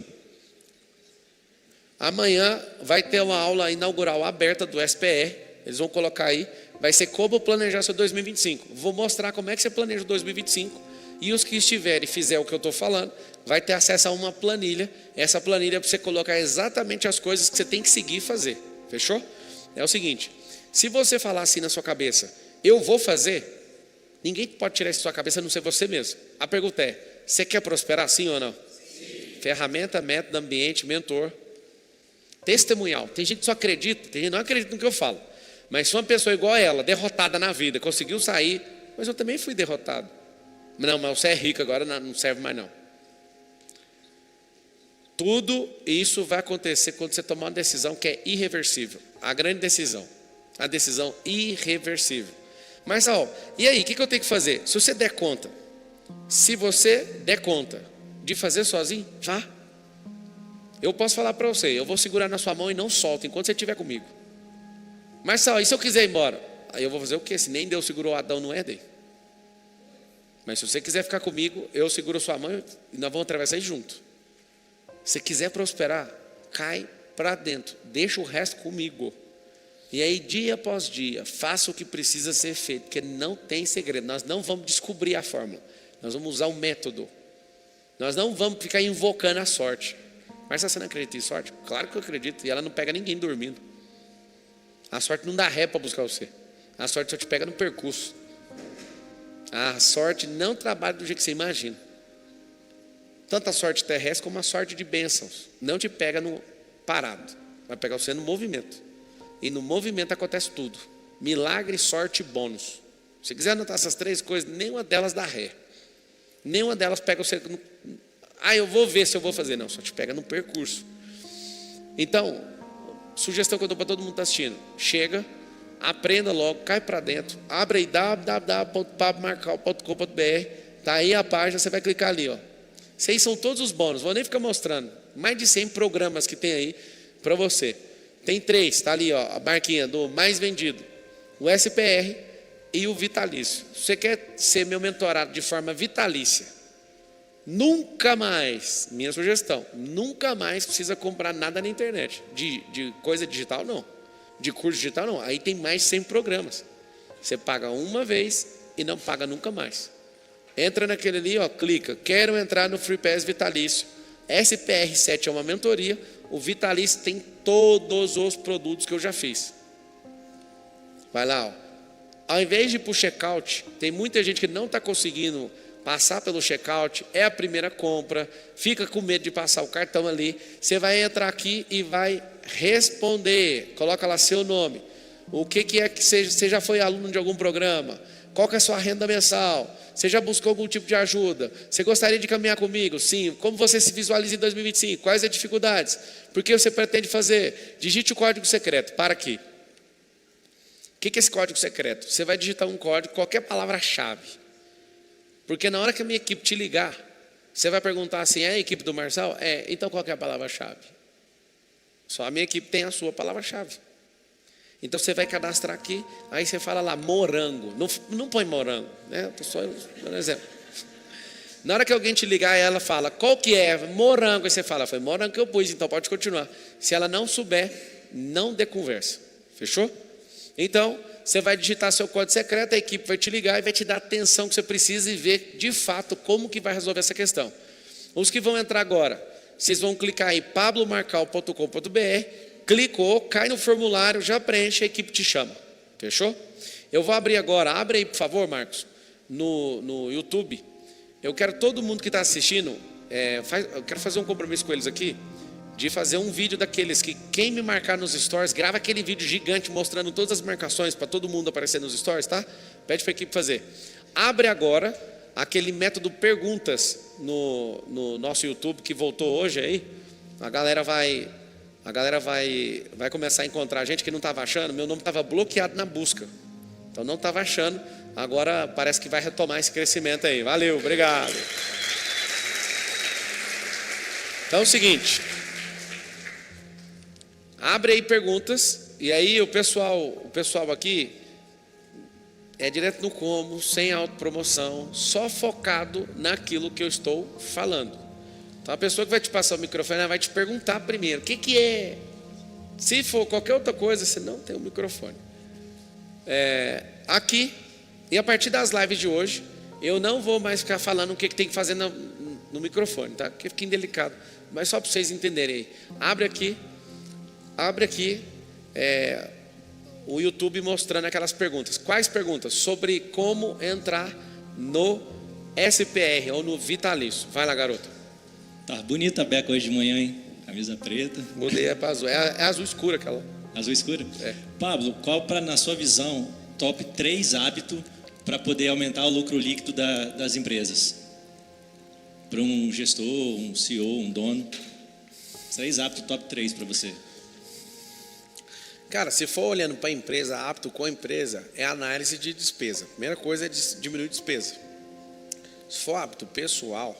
Amanhã vai ter uma aula inaugural aberta do SPR. Eles vão colocar aí, vai ser como planejar seu 2025. Vou mostrar como é que você planeja o 2025. E os que estiverem e fizer o que eu estou falando, vai ter acesso a uma planilha. Essa planilha é para você colocar exatamente as coisas que você tem que seguir e fazer. Fechou? É o seguinte, se você falar assim na sua cabeça, eu vou fazer, ninguém pode tirar isso da sua cabeça a não ser você mesmo. A pergunta é, você quer prosperar sim ou não? Sim. Ferramenta, método, ambiente, mentor. Testemunhal. Tem gente que só acredita, tem gente que não acredita no que eu falo. Mas se uma pessoa igual a ela, derrotada na vida, conseguiu sair, mas eu também fui derrotado. Não, mas você é rico agora, não serve mais não. Tudo isso vai acontecer quando você tomar uma decisão que é irreversível. A grande decisão. A decisão irreversível. Mas, e aí, o que eu tenho que fazer? Se você der conta, de fazer sozinho, vá. Eu posso falar para você, eu vou segurar na sua mão e não solto enquanto você estiver comigo. Mas, e se eu quiser ir embora? Aí eu vou fazer o quê? Se nem Deus segurou Adão no Éden. Mas se você quiser ficar comigo, eu seguro sua mão e nós vamos atravessar aí junto. Se quiser prosperar, cai para dentro, deixa o resto comigo. E aí, dia após dia, faça o que precisa ser feito, porque não tem segredo. Nós não vamos descobrir a fórmula, nós vamos usar o método. Nós não vamos ficar invocando a sorte. Mas você não acredita em sorte? Claro que eu acredito, e ela não pega ninguém dormindo. A sorte não dá ré para buscar você. A sorte só te pega no percurso. A sorte não trabalha do jeito que você imagina. Tanto a sorte terrestre como a sorte de bênçãos. Não te pega no parado, vai pegar você no movimento. E no movimento acontece tudo. Milagre, sorte e bônus. Se quiser anotar essas três coisas, nenhuma delas dá ré. Nenhuma delas pega você no... eu vou ver se eu vou fazer. Não, só te pega no percurso. Então, sugestão que eu dou para todo mundo que está assistindo: chega, aprenda logo, cai para dentro, abre aí www.pablomarcal.com.br. Está aí a página, você vai clicar ali, ó. Esses são todos os bônus, vou nem ficar mostrando. Mais de 100 programas que tem aí para você. Tem 3, está ali, ó, a marquinha do mais vendido, o SPR e o vitalício. Se você quer ser meu mentorado de forma vitalícia, nunca mais, minha sugestão, nunca mais precisa comprar nada na internet. De coisa digital, não. De curso digital, não. Aí tem mais 100 programas. Você paga uma vez e não paga nunca mais. Entra naquele ali, ó, clica. Quero entrar no Free Pass Vitalício. SPR7 é uma mentoria. O Vitalício tem todos os produtos que eu já fiz. Vai lá, ó. Ao invés de ir para o checkout, tem muita gente que não está conseguindo passar pelo checkout, é a primeira compra, fica com medo de passar o cartão ali. Você vai entrar aqui e vai responder. Coloca lá seu nome. O que é que você já foi aluno de algum programa? Qual que é a sua renda mensal? Você já buscou algum tipo de ajuda? Você gostaria de caminhar comigo? Sim. Como você se visualiza em 2025? Quais as dificuldades? Por que você pretende fazer? Digite o código secreto. Para aqui. O que é esse código secreto? Você vai digitar um código, qualquer palavra-chave. Porque na hora que a minha equipe te ligar, você vai perguntar assim: é a equipe do Marçal? É. Então qual que é a palavra-chave? Só a minha equipe tem a sua palavra-chave. Então você vai cadastrar aqui, aí você fala lá morango. Não põe morango, né? Estou só dando um exemplo. Na hora que alguém te ligar, ela fala: qual que é? Morango. Aí você fala: foi morango que eu pus, então pode continuar. Se ela não souber, não dê conversa. Fechou? Então, você vai digitar seu código secreto, a equipe vai te ligar e vai te dar a atenção que você precisa e ver de fato como que vai resolver essa questão. Os que vão entrar agora, vocês vão clicar aí pablomarcal.com.br, clicou, cai no formulário, já preenche, a equipe te chama. Fechou? Eu vou abrir agora, abre aí por favor, Marcos, no YouTube. Eu quero todo mundo que está assistindo, eu quero fazer um compromisso com eles aqui, de fazer um vídeo daqueles que quem me marcar nos stories, grava aquele vídeo gigante mostrando todas as marcações para todo mundo aparecer nos stories, tá? Pede para a equipe fazer. Abre agora aquele método perguntas no nosso YouTube que voltou hoje aí. A galera vai começar a encontrar gente que não estava achando. Meu nome estava bloqueado na busca, então não estava achando. Agora parece que vai retomar esse crescimento aí. Valeu, obrigado. Então é o seguinte, abre aí perguntas, e aí o pessoal aqui é direto no como, sem autopromoção, só focado naquilo que eu estou falando. Então a pessoa que vai te passar o microfone, ela vai te perguntar primeiro: o que é? Se for qualquer outra coisa, você não tem o microfone. Aqui, e a partir das lives de hoje, eu não vou mais ficar falando o que tem que fazer no microfone, tá? Porque fica indelicado, mas só para vocês entenderem aí. Abre aqui o YouTube mostrando aquelas perguntas. Quais perguntas? Sobre como entrar no SPR ou no Vitalício. Vai lá, garoto. Tá bonita a beca hoje de manhã, hein? Camisa preta. Mudei para azul. É azul escura aquela. Azul escura? É. Pablo, qual, na sua visão, top 3 hábitos para poder aumentar o lucro líquido das empresas? Para um gestor, um CEO, um dono. 3 hábitos top 3 para você. Cara, se for olhando para a empresa, hábito com a empresa, é análise de despesa. Primeira coisa é diminuir despesa. Se for hábito pessoal,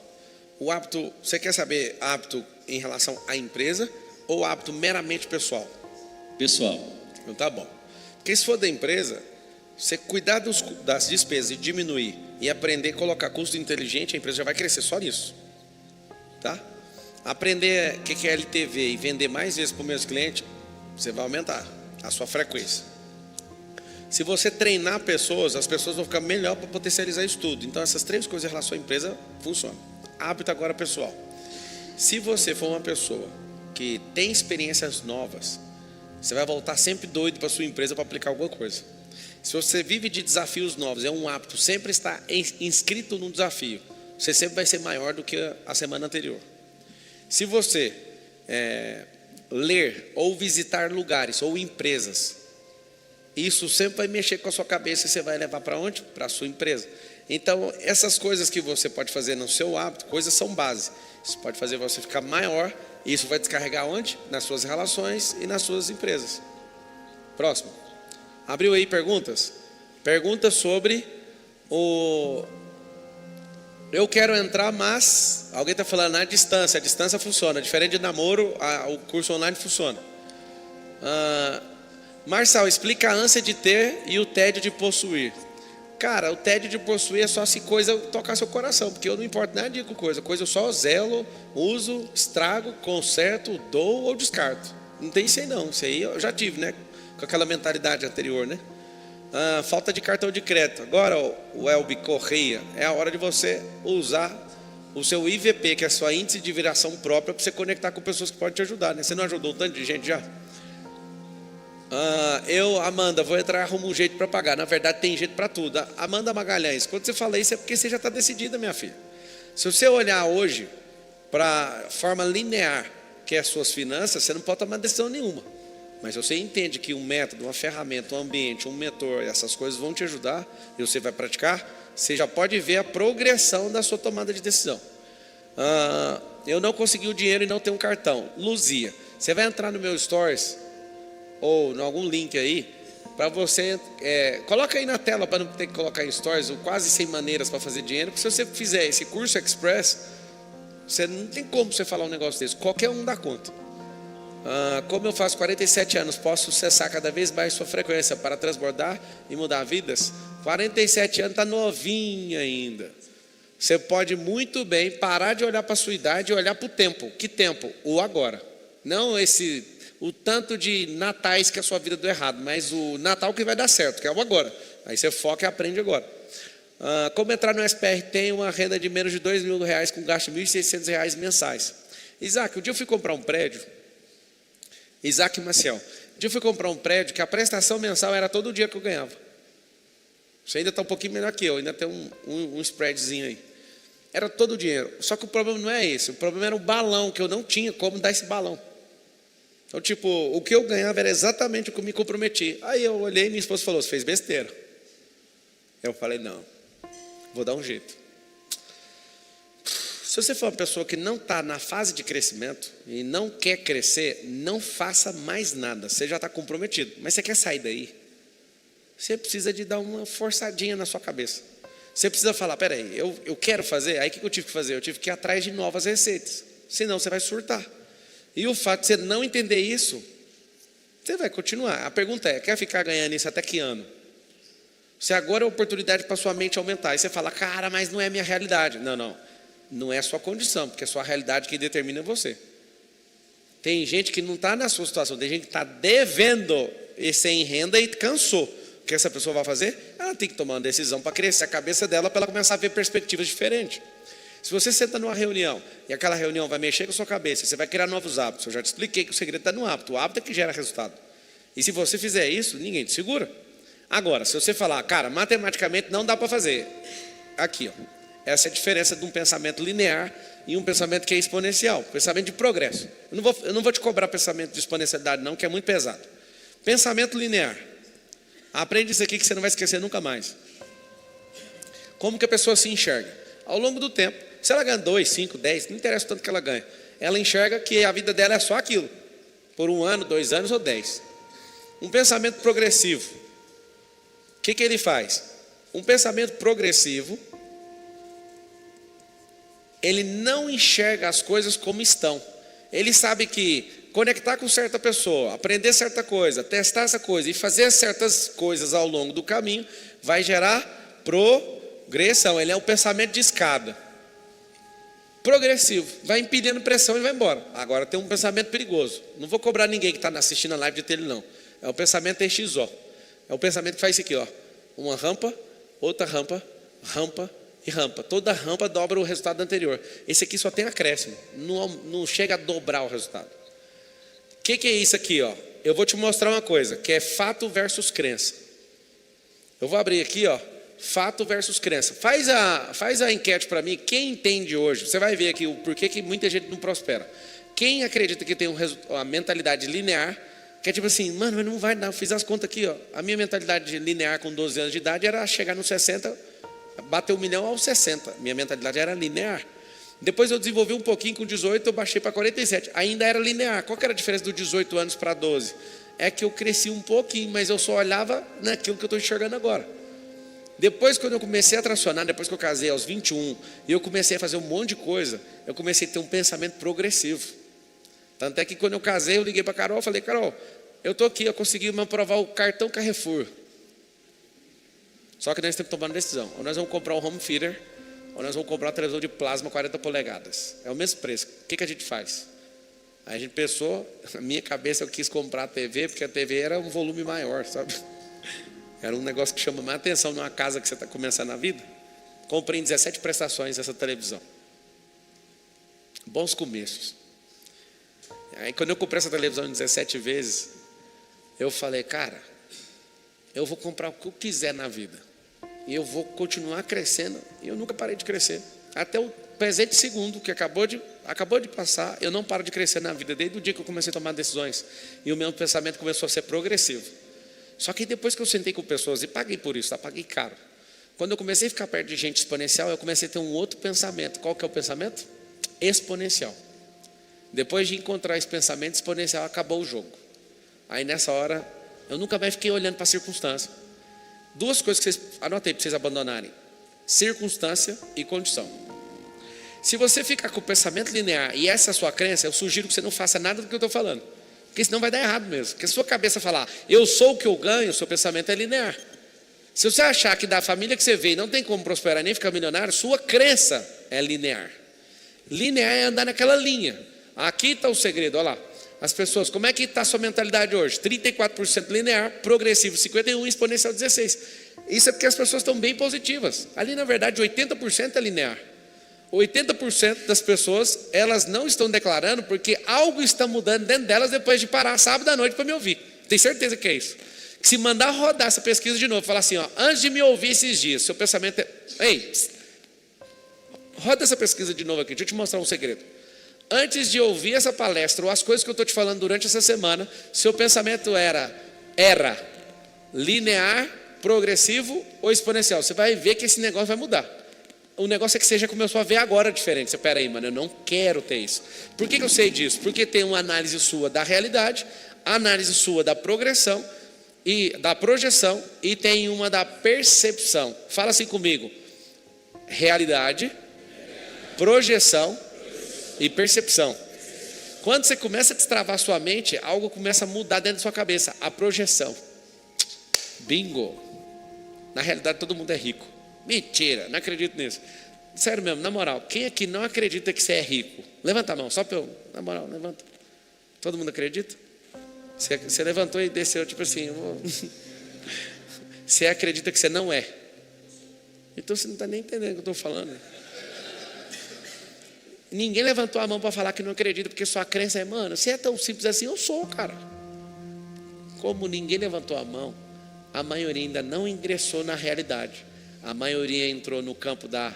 o hábito, você quer saber hábito em relação à empresa ou hábito meramente pessoal? Pessoal. Então tá bom. Porque se for da empresa, Você cuidar das despesas e diminuir e aprender a colocar custo inteligente, a empresa já vai crescer só nisso. Tá? Aprender o que é LTV e vender mais vezes para o mesmo cliente, você vai aumentar a sua frequência. Se você treinar pessoas, as pessoas vão ficar melhor para potencializar isso tudo. Então essas 3 coisas em relação à empresa funcionam. Hábito agora pessoal. Se você for uma pessoa que tem experiências novas, você vai voltar sempre doido para a sua empresa para aplicar alguma coisa. Se você vive de desafios novos, é um hábito, sempre estar inscrito num desafio, você sempre vai ser maior do que a semana anterior. Se você ler ou visitar lugares ou empresas, isso sempre vai mexer com a sua cabeça e você vai levar para onde? Para a sua empresa. Então, essas coisas que você pode fazer no seu hábito, coisas são base. Isso pode fazer você ficar maior e isso vai descarregar onde? Nas suas relações e nas suas empresas. Próximo. Abriu aí perguntas? Perguntas sobre o... Eu quero entrar, mas... Alguém está falando na distância. A distância funciona. Diferente de namoro, o curso online funciona. Marçal, explica a ânsia de ter e o tédio de possuir. Cara, o tédio de possuir é só se coisa tocar seu coração, porque eu não importo nada com coisa eu só zelo, uso, estrago, conserto, dou ou descarto. Não tem isso aí não, isso aí eu já tive, né? Com aquela mentalidade anterior, né? Falta de cartão de crédito. Agora, o Elbi Correia, é a hora de você usar o seu IVP, que é a sua índice de viração própria, para você conectar com pessoas que podem te ajudar, né? Você não ajudou um tanto de gente já? Amanda, vou entrar, arrumo um jeito para pagar. Na verdade tem jeito para tudo. Amanda Magalhães, quando você fala isso é porque você já está decidida, minha filha. Se você olhar hoje para a forma linear que é as suas finanças, você não pode tomar decisão nenhuma. Mas você entende que um método, uma ferramenta, um ambiente, um mentor, essas coisas vão te ajudar e você vai praticar, você já pode ver a progressão da sua tomada de decisão. Eu não consegui o dinheiro e não tenho um cartão. Luzia, você vai entrar no meu Stories ou em algum link aí, para você, coloca aí na tela para não ter que colocar em stories, quase 100 maneiras para fazer dinheiro, porque se você fizer esse curso express, você não tem como você falar um negócio desse, qualquer um dá conta. Como eu faço 47 anos, posso cessar cada vez mais sua frequência para transbordar e mudar vidas? 47 anos está novinho ainda. Você pode muito bem parar de olhar para a sua idade e olhar para o tempo. Que tempo? O agora. Não o tanto de natais que a sua vida deu errado, mas o Natal que vai dar certo, que é o agora. Aí você foca e aprende agora. Como entrar no SPR tem uma renda de menos de R$2.000 com gasto de R$1.600 mensais. Isaac, um dia eu fui comprar um prédio. Isaac Maciel. Um dia eu fui comprar um prédio que a prestação mensal era todo dia que eu ganhava. Você ainda está um pouquinho melhor que eu, ainda tem um spreadzinho aí. Era todo o dinheiro. Só que o problema não é esse. O problema era o balão, que eu não tinha como dar esse balão. Então, tipo, o que eu ganhava era exatamente o que eu me comprometi. Aí eu olhei e minha esposa falou, você fez besteira. Eu falei, não, vou dar um jeito. Se você for uma pessoa que não está na fase de crescimento e não quer crescer, não faça mais nada. Você já está comprometido. Mas você quer sair daí? Você precisa de dar uma forçadinha na sua cabeça. Você precisa falar, peraí, eu quero fazer. Aí o que eu tive que fazer? Eu tive que ir atrás de novas receitas. Senão você vai surtar. E o fato de você não entender isso, você vai continuar. A pergunta é, quer ficar ganhando isso até que ano? Se agora é a oportunidade para sua mente aumentar. E você fala, cara, mas não é a minha realidade. Não é a sua condição, porque é a sua realidade que determina você. Tem gente que não está na sua situação, tem gente que está devendo e sem renda e cansou. O que essa pessoa vai fazer? Ela tem que tomar uma decisão para crescer a cabeça dela, para ela começar a ver perspectivas diferentes. Se você senta numa reunião e aquela reunião vai mexer com a sua cabeça, você vai criar novos hábitos. Eu já te expliquei que o segredo está no hábito. O hábito é que gera resultado. E se você fizer isso, ninguém te segura. Agora, se você falar, cara, matematicamente não dá para fazer. Aqui, ó. Essa é a diferença de um pensamento linear e um pensamento que é exponencial. Pensamento de progresso. Eu não vou te cobrar pensamento de exponencialidade não, que é muito pesado. Pensamento linear. Aprende isso aqui que você não vai esquecer nunca mais. Como que a pessoa se enxerga? Ao longo do tempo, se ela ganha 2, 5, 10, não interessa o tanto que ela ganha. Ela enxerga que a vida dela é só aquilo. Por 1 ano, 2 anos ou 10. Um pensamento progressivo. O que ele faz? Um pensamento progressivo, ele não enxerga as coisas como estão. Ele sabe que conectar com certa pessoa, aprender certa coisa, testar essa coisa e fazer certas coisas ao longo do caminho, vai gerar progressão. Ele é um pensamento de escada. Progressivo. Vai empilhando pressão e vai embora. Agora tem um pensamento perigoso. Não vou cobrar ninguém que está assistindo a live de ter ele não. É o pensamento EXO. É o pensamento que faz isso aqui, ó. Uma rampa, outra rampa, rampa e rampa. Toda rampa dobra o resultado anterior. Esse aqui só tem acréscimo. Não chega a dobrar o resultado. O que é isso aqui, ó? Eu vou te mostrar uma coisa, que é fato versus crença. Eu vou abrir aqui, ó. Fato versus crença. Faz a enquete para mim. Quem entende hoje? Você vai ver aqui o porquê que muita gente não prospera. Quem acredita que tem uma mentalidade linear, que é tipo assim, mano, mas não vai dar. Eu fiz as contas aqui, ó. A minha mentalidade linear com 12 anos de idade era chegar nos 60, bater 1 milhão aos 60. Minha mentalidade era linear. Depois eu desenvolvi um pouquinho com 18, eu baixei para 47. Ainda era linear. Qual que era a diferença dos 18 anos para 12? É que eu cresci um pouquinho, mas eu só olhava naquilo que eu estou enxergando agora. Depois, quando eu comecei a tracionar, depois que eu casei aos 21, e eu comecei a fazer um monte de coisa, eu comecei a ter um pensamento progressivo. Tanto é que quando eu casei, eu liguei para a Carol e falei, Carol, eu estou aqui, eu consegui me aprovar o cartão Carrefour. Só que nós temos que tomar uma decisão. Ou nós vamos comprar um home theater, ou nós vamos comprar um televisor de plasma 40 polegadas. É o mesmo preço. O que a gente faz? Aí a gente pensou, na minha cabeça eu quis comprar a TV, porque a TV era um volume maior, sabe? Era um negócio que chama mais atenção numa casa que você está começando na vida. Comprei em 17 prestações essa televisão. Bons começos. Aí quando eu comprei essa televisão em 17 vezes, eu falei, cara, eu vou comprar o que eu quiser na vida. E eu vou continuar crescendo. E eu nunca parei de crescer. Até o presente segundo, que acabou de passar, eu não paro de crescer na vida. Desde o dia que eu comecei a tomar decisões. E o meu pensamento começou a ser progressivo. Só que depois que eu sentei com pessoas, e paguei por isso, paguei caro. Quando eu comecei a ficar perto de gente exponencial, eu comecei a ter um outro pensamento. Qual que é o pensamento? Exponencial. Depois de encontrar esse pensamento exponencial, acabou o jogo. Aí nessa hora, eu nunca mais fiquei olhando para a circunstância. Duas coisas que vocês anotei para vocês abandonarem: circunstância e condição. Se você ficar com o pensamento linear e essa é a sua crença, eu sugiro que você não faça nada do que eu estou falando. Porque senão vai dar errado mesmo. Porque se a sua cabeça falar, eu sou o que eu ganho, o seu pensamento é linear. Se você achar que da família que você veio não tem como prosperar nem ficar milionário, sua crença é linear. Linear é andar naquela linha. Aqui está o segredo, olha lá. As pessoas, como é que está a sua mentalidade hoje? 34% linear, progressivo 51%, exponencial 16%. Isso é porque as pessoas estão bem positivas. Ali na verdade 80% é linear. 80% das pessoas, elas não estão declarando porque algo está mudando dentro delas depois de parar sábado à noite para me ouvir. Tenho certeza que é isso. Que se mandar rodar essa pesquisa de novo, falar assim, ó, antes de me ouvir esses dias, seu pensamento é... Ei, roda essa pesquisa de novo aqui, deixa eu te mostrar um segredo. Antes de ouvir essa palestra, ou as coisas que eu estou te falando durante essa semana, seu pensamento era linear, progressivo ou exponencial. Você vai ver que esse negócio vai mudar. O negócio é que você já começou a ver agora a diferença. Espera aí, mano, eu não quero ter isso. Por que eu sei disso? Porque tem uma análise sua da realidade, análise sua da progressão e da projeção, e tem uma da percepção. Fala assim comigo: realidade, projeção e percepção. Quando você começa a destravar sua mente, algo começa a mudar dentro da sua cabeça. A projeção. Bingo. Na realidade todo mundo é rico. Mentira, não acredito nisso. Sério mesmo, na moral, quem aqui não acredita que você é rico? Levanta a mão, só para eu... Na moral, levanta. Todo mundo acredita? Você levantou e desceu, tipo assim... Você acredita que você não é? Então você não está nem entendendo o que eu estou falando. Ninguém levantou a mão para falar que não acredita, porque sua crença é, mano, se é tão simples assim, eu sou, cara. Como ninguém levantou a mão, a maioria ainda não ingressou na realidade. A maioria entrou no campo da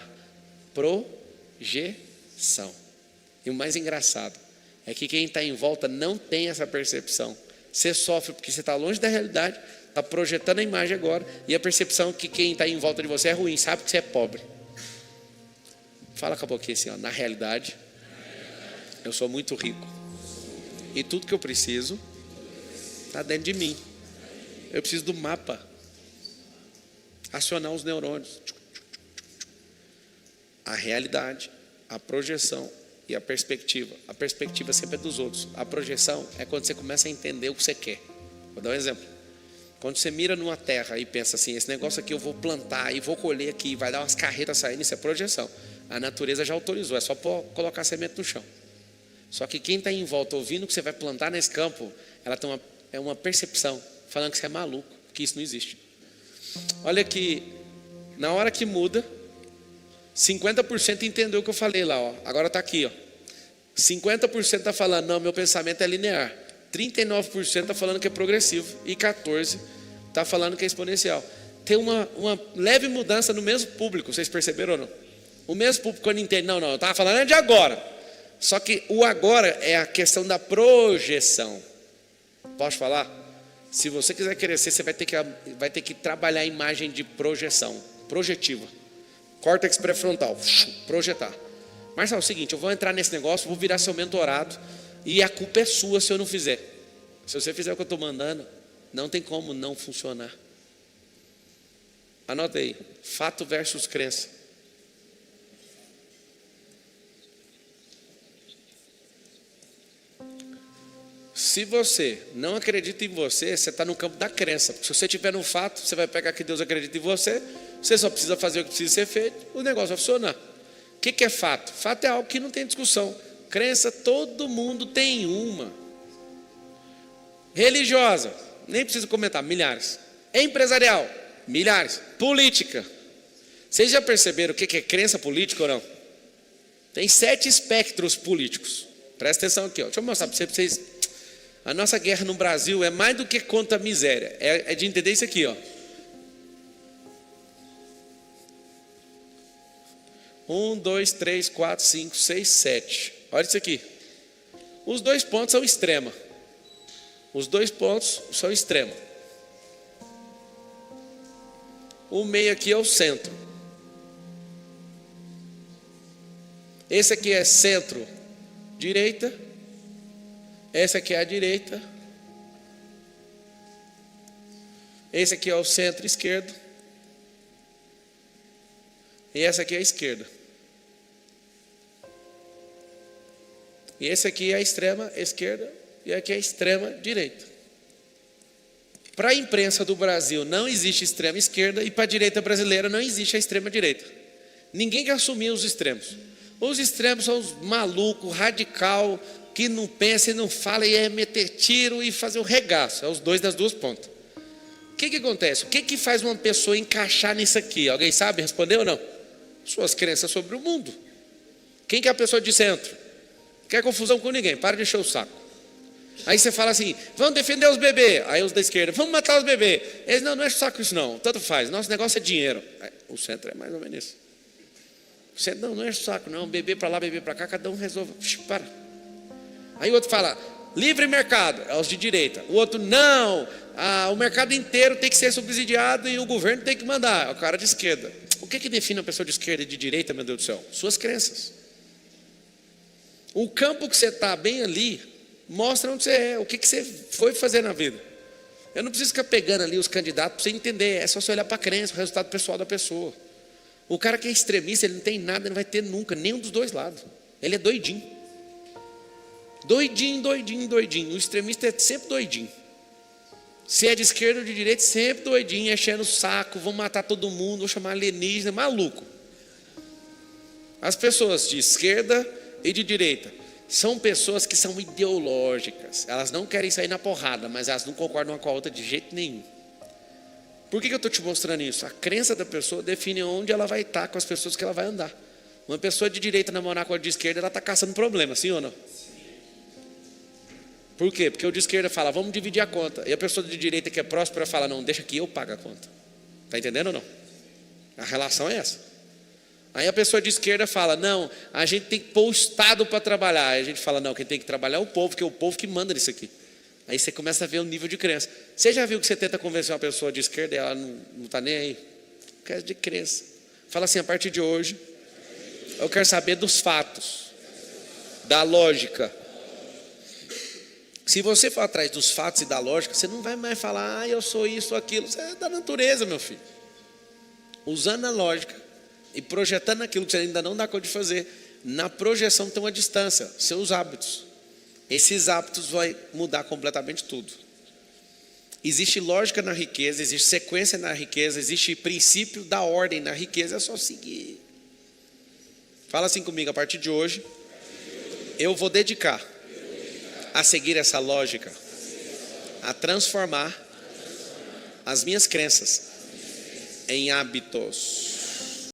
projeção. E o mais engraçado é que quem está em volta não tem essa percepção. Você sofre porque você está longe da realidade, está projetando a imagem agora, e a percepção que quem está em volta de você é ruim, sabe que você é pobre. Fala com a boquinha assim, ó, na realidade, eu sou muito rico. E tudo que eu preciso está dentro de mim. Eu preciso do mapa. Acionar os neurônios. A realidade, a projeção e a perspectiva. A perspectiva sempre é dos outros. A projeção é quando você começa a entender o que você quer. Vou dar um exemplo. Quando você mira numa terra e pensa assim, esse negócio aqui eu vou plantar e vou colher aqui, vai dar umas carretas saindo, isso é projeção. A natureza já autorizou, é só colocar semente no chão. Só que quem está em volta ouvindo que você vai plantar nesse campo, ela tem uma percepção, falando que você é maluco, que isso não existe. Olha que, na hora que muda, 50% entendeu o que eu falei lá, ó. Agora está aqui, ó. 50% está falando, não, meu pensamento é linear. 39% está falando que é progressivo. E 14% está falando que é exponencial. Tem uma leve mudança no mesmo público, vocês perceberam ou não? O mesmo público quando entende, não, eu estava falando é de agora. Só que o agora é a questão da projeção. Posso falar? Se você quiser crescer, você vai ter que trabalhar a imagem de projeção, projetiva. Córtex pré-frontal, projetar. Marcelo, é o seguinte, eu vou entrar nesse negócio, vou virar seu mentorado e a culpa é sua se eu não fizer. Se você fizer o que eu estou mandando, não tem como não funcionar. Anota aí, fato versus crença. Se você não acredita em você, você está no campo da crença. Porque se você estiver no fato, você vai pegar que Deus acredita em você, você só precisa fazer o que precisa ser feito, o negócio vai funcionar. O que é fato? Fato é algo que não tem discussão. Crença, todo mundo tem uma. Religiosa, nem preciso comentar, milhares. Empresarial, milhares. Política. Vocês já perceberam o que é crença política ou não? Tem 7 espectros políticos. Presta atenção aqui, ó. Deixa eu mostrar para vocês. A nossa guerra no Brasil é mais do que contra a miséria. É de entender isso aqui, ó. 1, 2, 3, 4, 5, 6, 7. Olha isso aqui. Os 2 pontos são extrema. Os 2 pontos são extrema. O meio aqui é o centro. Esse aqui é centro-direita. Essa aqui é a direita. Esse aqui é o centro-esquerdo. E essa aqui é a esquerda. E esse aqui é a extrema esquerda. E aqui é a extrema direita. Para a imprensa do Brasil não existe extrema esquerda. E para a direita brasileira não existe a extrema direita. Ninguém quer assumir os extremos. Os extremos são os malucos, radical, que não pensa e não fala e é meter tiro e fazer o regaço. É os dois das duas pontas. O que acontece? O que faz uma pessoa encaixar nisso aqui? Alguém sabe responder ou não? Suas crenças sobre o mundo. Quem que é a pessoa de centro? Não quer confusão com ninguém, para de encher o saco. Aí você fala assim, vamos defender os bebês. Aí os da esquerda, vamos matar os bebês. Eles, não enche o saco isso não, tanto faz, nosso negócio é dinheiro. O centro é mais ou menos isso. O centro não enche o saco não, bebê para lá, bebê para cá, cada um resolve. Para. Aí o outro fala, livre mercado, é os de direita. O outro, não, o mercado inteiro tem que ser subsidiado e o governo tem que mandar, é o cara de esquerda. O que define uma pessoa de esquerda e de direita, meu Deus do céu? Suas crenças. O campo que você está bem ali, mostra onde você é, o que você foi fazer na vida. Eu não preciso ficar pegando ali os candidatos para você entender, é só você olhar para a crença, o resultado pessoal da pessoa. O cara que é extremista, ele não tem nada, ele não vai ter nunca, nenhum dos dois lados. Ele é doidinho. Doidinho, doidinho, doidinho. O extremista é sempre doidinho. Se é de esquerda ou de direita, sempre doidinho, enchendo o saco, vão matar todo mundo, vão chamar alienígena, maluco. As pessoas de esquerda e de direita são pessoas que são ideológicas. Elas não querem sair na porrada, mas elas não concordam uma com a outra de jeito nenhum. Por que eu estou te mostrando isso? A crença da pessoa define onde ela vai estar com as pessoas que ela vai andar. Uma pessoa de direita namorar com a de esquerda, ela está caçando problema, sim ou não? Por quê? Porque o de esquerda fala, vamos dividir a conta. E a pessoa de direita que é próspera fala, não, deixa que eu pago a conta. Está entendendo ou não? A relação é essa. Aí a pessoa de esquerda fala, não, a gente tem que pôr o Estado para trabalhar. Aí a gente fala, não, quem tem que trabalhar é o povo, porque é o povo que manda nisso aqui. Aí você começa a ver o nível de crença. Você já viu que você tenta convencer uma pessoa de esquerda e ela não está nem aí? Por causa de crença. Fala assim, a partir de hoje, eu quero saber dos fatos, da lógica. Se você for atrás dos fatos e da lógica, você não vai mais falar, eu sou isso ou aquilo. Você é da natureza, meu filho. Usando a lógica e projetando aquilo que você ainda não dá conta de fazer, Na projeção tem uma distância, seus hábitos. Esses hábitos vão mudar completamente tudo. Existe lógica na riqueza, existe sequência na riqueza, existe princípio da ordem na riqueza, é só seguir. Fala assim comigo, a partir de hoje, eu vou dedicar a seguir essa lógica, a transformar as minhas crenças em hábitos.